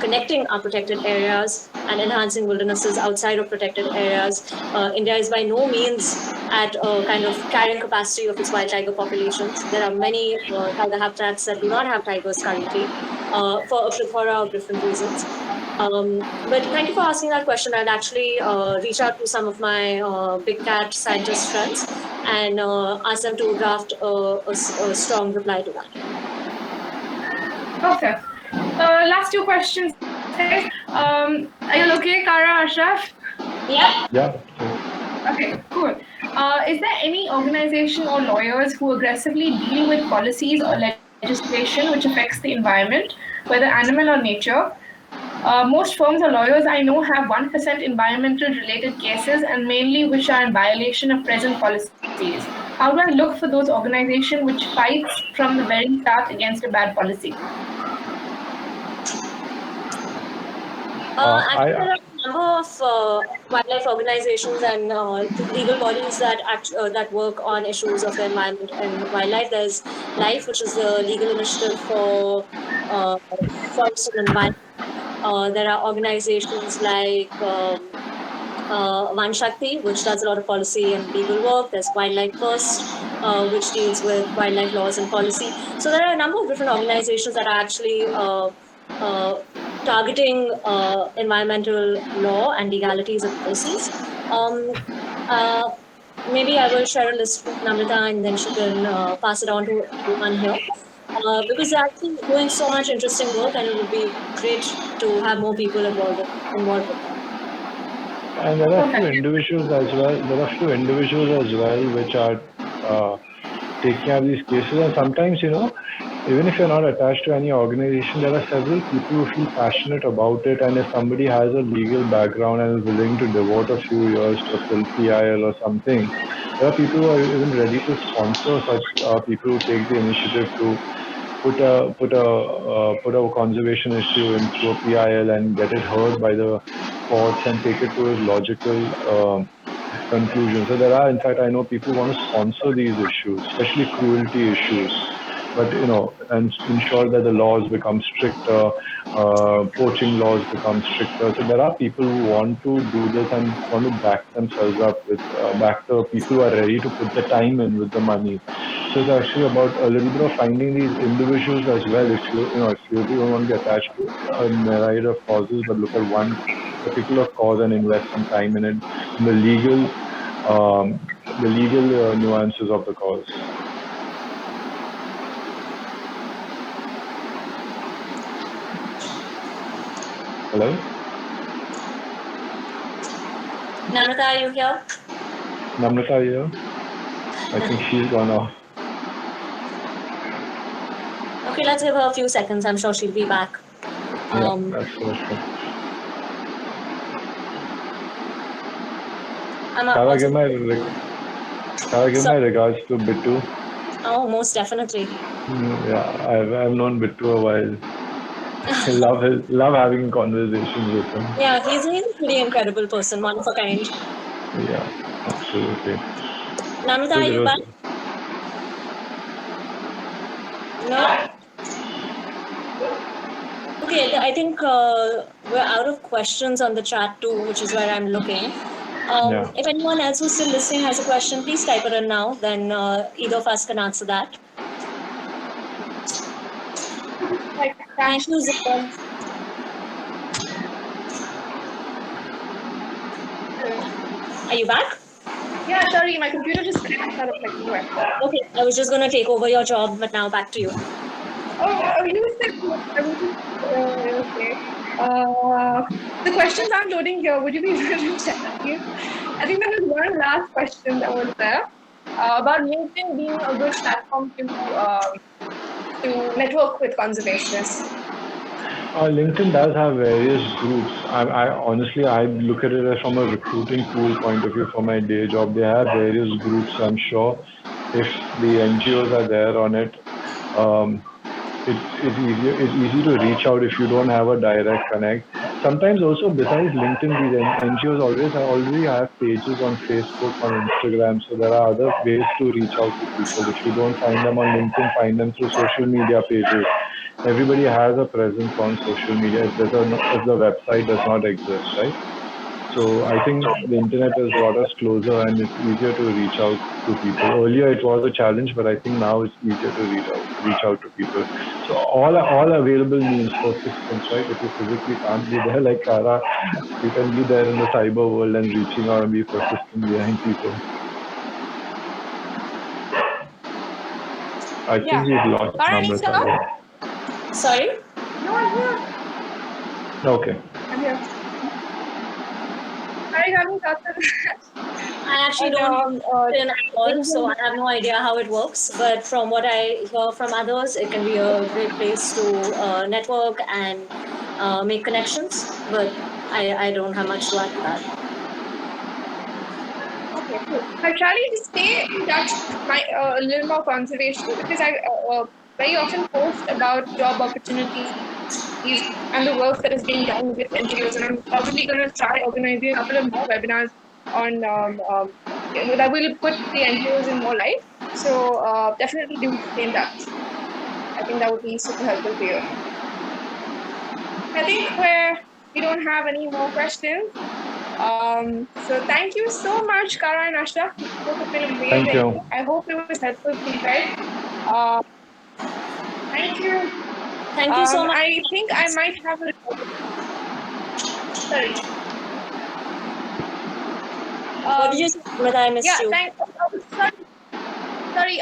connecting our protected areas, and enhancing wildernesses outside of protected areas. India is by no means at a kind of carrying capacity of its wild tiger populations. There are many tiger habitats that do not have tigers currently for a plethora of different reasons. But thank you for asking that question. I'll actually reach out to some of my big cat scientist friends and ask them to draft a strong reply to that. Okay. Last two questions. Are you okay, Cara, Ashraf? Yeah. Okay, cool. Is there any organization or lawyers who aggressively deal with policies or legislation which affects the environment, whether animal or nature? Most firms or lawyers I know have 1% environmental related cases, and mainly which are in violation of present policies. How do I look for those organizations which fights from the very start against a bad policy? Actually, there are a number of wildlife organizations and legal bodies that work on issues of the environment and wildlife. There's LIFE, which is the legal initiative for forest and environment. There are organizations like Van Shakti, which does a lot of policy and legal work. There's Wildlife First, which deals with wildlife laws and policy. So there are a number of different organizations that are actually targeting environmental law and legalities and policies. Maybe I will share a list with Namrata and then she can pass it on to everyone here. Because they're actually doing so much interesting work and it would be great to have more people involved with that. And there are few individuals as well. Which are taking up these cases. And sometimes, even if you're not attached to any organization, there are several people who feel passionate about it. And if somebody has a legal background and is willing to devote a few years to a PIL or something, there are people who are even ready to sponsor such people who take the initiative to put a conservation issue into a PIL and get it heard by the courts and take it to a logical conclusion. So there are, in fact, I know people want to sponsor these issues, especially cruelty issues, but and ensure that the laws become stricter, poaching laws become stricter. So there are people who want to do this and want to back themselves up with back the people who are ready to put the time in with the money. So it's actually about a little bit of finding these individuals as well. If you don't want to be attached to a myriad of causes, but look at one particular cause and invest some time in it, in the legal nuances of the cause. Hello? Namrata, are you here? Namrata, are you here? I think she's gone off. Okay, let's give her a few seconds. I'm sure she'll be back. That's for sure. Cara, give my regards to Bittu. Oh, most definitely. Yeah, I've known Bittu a while. I love having conversations with him. Yeah, he's a pretty incredible person, one of a kind. Yeah, absolutely. Namrata, are you back? No? Okay, I think we're out of questions on the chat too, which is where I'm looking. If anyone else who's still listening has a question, please type it in now. Then either of us can answer that. Thank you, Zipper. Are you back? Yeah, sorry, my computer just crashed out of like Okay, I was just going to take over your job, but now back to you. Oh, you said I would okay. The questions aren't loading here. Would you be able to check, please? I think there was one last question that was there about LinkedIn being a good platform to network with conservationists. LinkedIn does have various groups. I honestly, I look at it as from a recruiting tool point of view for my day job. They have various groups. I'm sure if the NGOs are there on it, um, it's easy to reach out if you don't have a direct connect. Sometimes also besides LinkedIn, these NGOs already have pages on Facebook, on Instagram. So there are other ways to reach out to people. If you don't find them on LinkedIn, find them through social media pages. Everybody has a presence on social media if the website does not exist, right? So I think the internet has brought us closer and it's easier to reach out to people. Earlier it was a challenge, but I think now it's easier to reach out to people. So all available means persistence, right? If you physically can't be there like Cara, you can be there in the cyber world and reaching out and be persistent behind people. I think Yeah. we've lost Are any Namrata stuff? again. Sorry? No, I'm here. Okay. I'm here. Are you having thoughts I actually don't on LinkedIn at all, so I have no idea how it works. But from what I hear from others, it can be a great place to network and make connections. But I don't have much to add to that. Okay, cool. I try to stay in touch with my a little more conservation because I very often post about job opportunities and the work that is being done with NGOs, and I'm probably going to try organizing a couple of more webinars on that will put the NGOs in more light. So definitely do stay in touch. I think that would be super helpful for you. I think we don't have any more questions. So thank you so much, Kara and Ashraf. You both have been Thank amazing. you. I hope it was helpful for you guys. Uh, thank you. Thank you so much. I think I might have a sorry. What did you say? But I missed Yeah, you. thank. Sorry.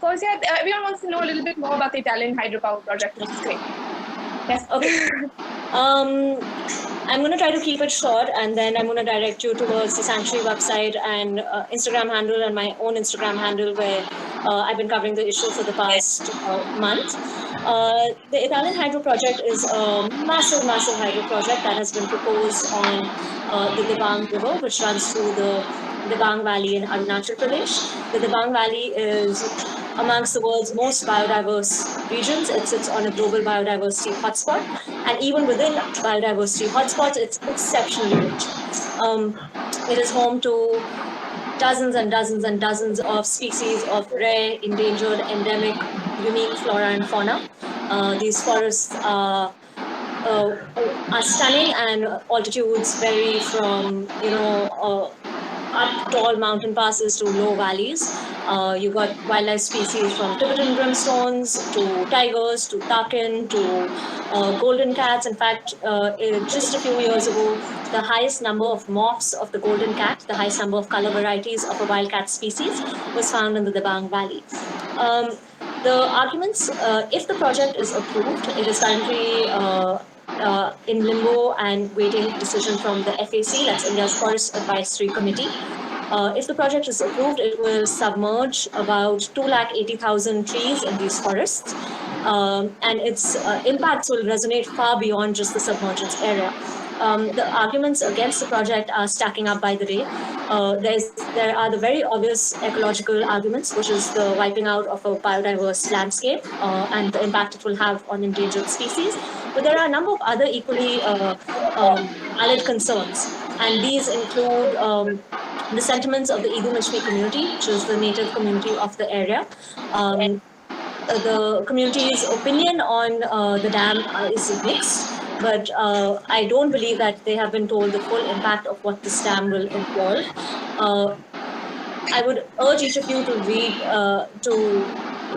Fauziya, everyone wants to know a little bit more about the Italian hydropower project, which is great. Yes. Okay. I'm going to try to keep it short, and then I'm going to direct you towards the Sanctuary website and Instagram handle and my own Instagram handle where I've been covering the issue for the past month. The Italian Hydro Project is a massive, massive hydro project that has been proposed on the Dibang River, which runs through the Dibang Valley in Arunachal Pradesh. The Dibang Valley is amongst the world's most biodiverse regions. It sits on a global biodiversity hotspot, and even within biodiversity hotspots, it's exceptionally rich. It is home to dozens and dozens and dozens of species of rare, endangered, endemic, unique flora and fauna. These forests are stunning, and altitudes vary from up tall mountain passes to low valleys. You got wildlife species from Tibetan brimstones to tigers to takin to golden cats. In fact, just a few years ago, the highest number of morphs of the golden cat, the highest number of color varieties of a wildcat species, was found in the Dibang Valley. The arguments, if the project is approved, it is currently in limbo and waiting decision from the FAC, that's India's Forest Advisory Committee. If the project is approved, it will submerge about 280,000 trees in these forests, and its impacts will resonate far beyond just the submergence area. The arguments against the project are stacking up by the day. There are the very obvious ecological arguments, which is the wiping out of a biodiverse landscape and the impact it will have on endangered species. But there are a number of other equally valid concerns, and these include the sentiments of the Idu Mishmi community, which is the native community of the area. The community's opinion on the dam is mixed, but I don't believe that they have been told the full impact of what this dam will involve. I would urge each of you to read, to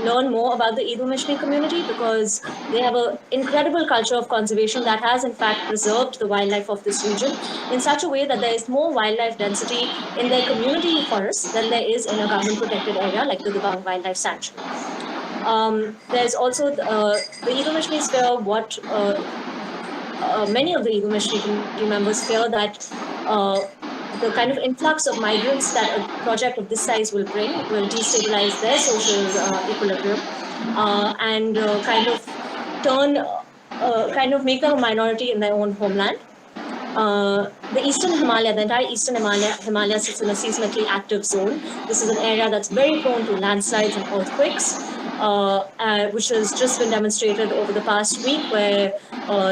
learn more about the Idu Mishmi community, because they have an incredible culture of conservation that has in fact preserved the wildlife of this region in such a way that there is more wildlife density in their community forests than there is in a government protected area like the Dibang Wildlife Sanctuary. There's also the eco-missionary sphere. What many of the eco-missionary community members fear that the kind of influx of migrants that a project of this size will bring will destabilize their social equilibrium and kind of make them a minority in their own homeland. The Eastern Himalaya, the entire Eastern Himalaya sits in a seismically active zone. This is an area that's very prone to landslides and earthquakes, which has just been demonstrated over the past week, where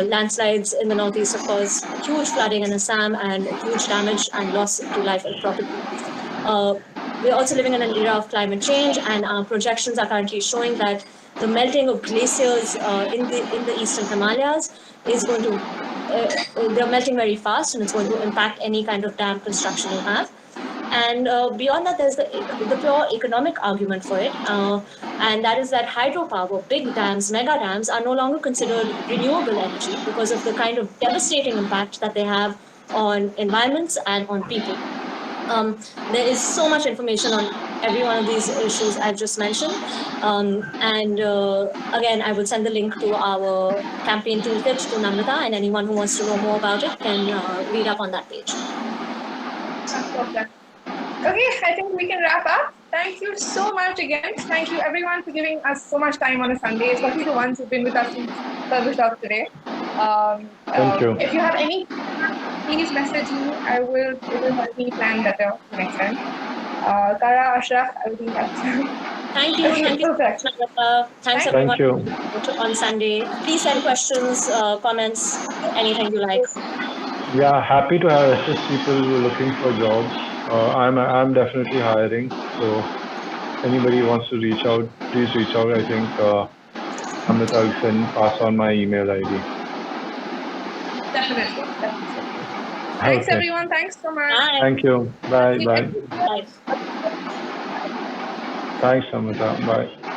landslides in the northeast have caused huge flooding in Assam and huge damage and loss to life and property. We're also living in an era of climate change, and our projections are currently showing that the melting of glaciers in the Eastern Himalayas is going to they're melting very fast, and it's going to impact any kind of dam construction you have. And beyond that, there's the pure economic argument for it, and that is that hydropower, big dams, mega dams, are no longer considered renewable energy because of the kind of devastating impact that they have on environments and on people. There is so much information on every one of these issues I've just mentioned. And again, I will send the link to our campaign toolkit to Namrata, and anyone who wants to know more about it can read up on that page. Okay, I think we can wrap up. Thank you so much again. Thank you everyone for giving us so much time on a Sunday, especially the ones who've been with us since 12 o'clock today. Thank you. If you have any, please message me. It will help me plan better next time. Cara, Ashraf, I will be in touch. Thank you. Okay, thank you. perfect. Thanks Thank everyone you. on Sunday. Please send questions, comments, anything you like. Yeah, happy to have assist people who are looking for jobs. I'm definitely hiring. So anybody wants to reach out, please reach out. I think Amrit, I'll pass on my email ID. Definitely. Thanks Okay. everyone. Thanks so much. Bye. Thank you. Bye. Bye. Bye. Thanks, Amrita. Bye.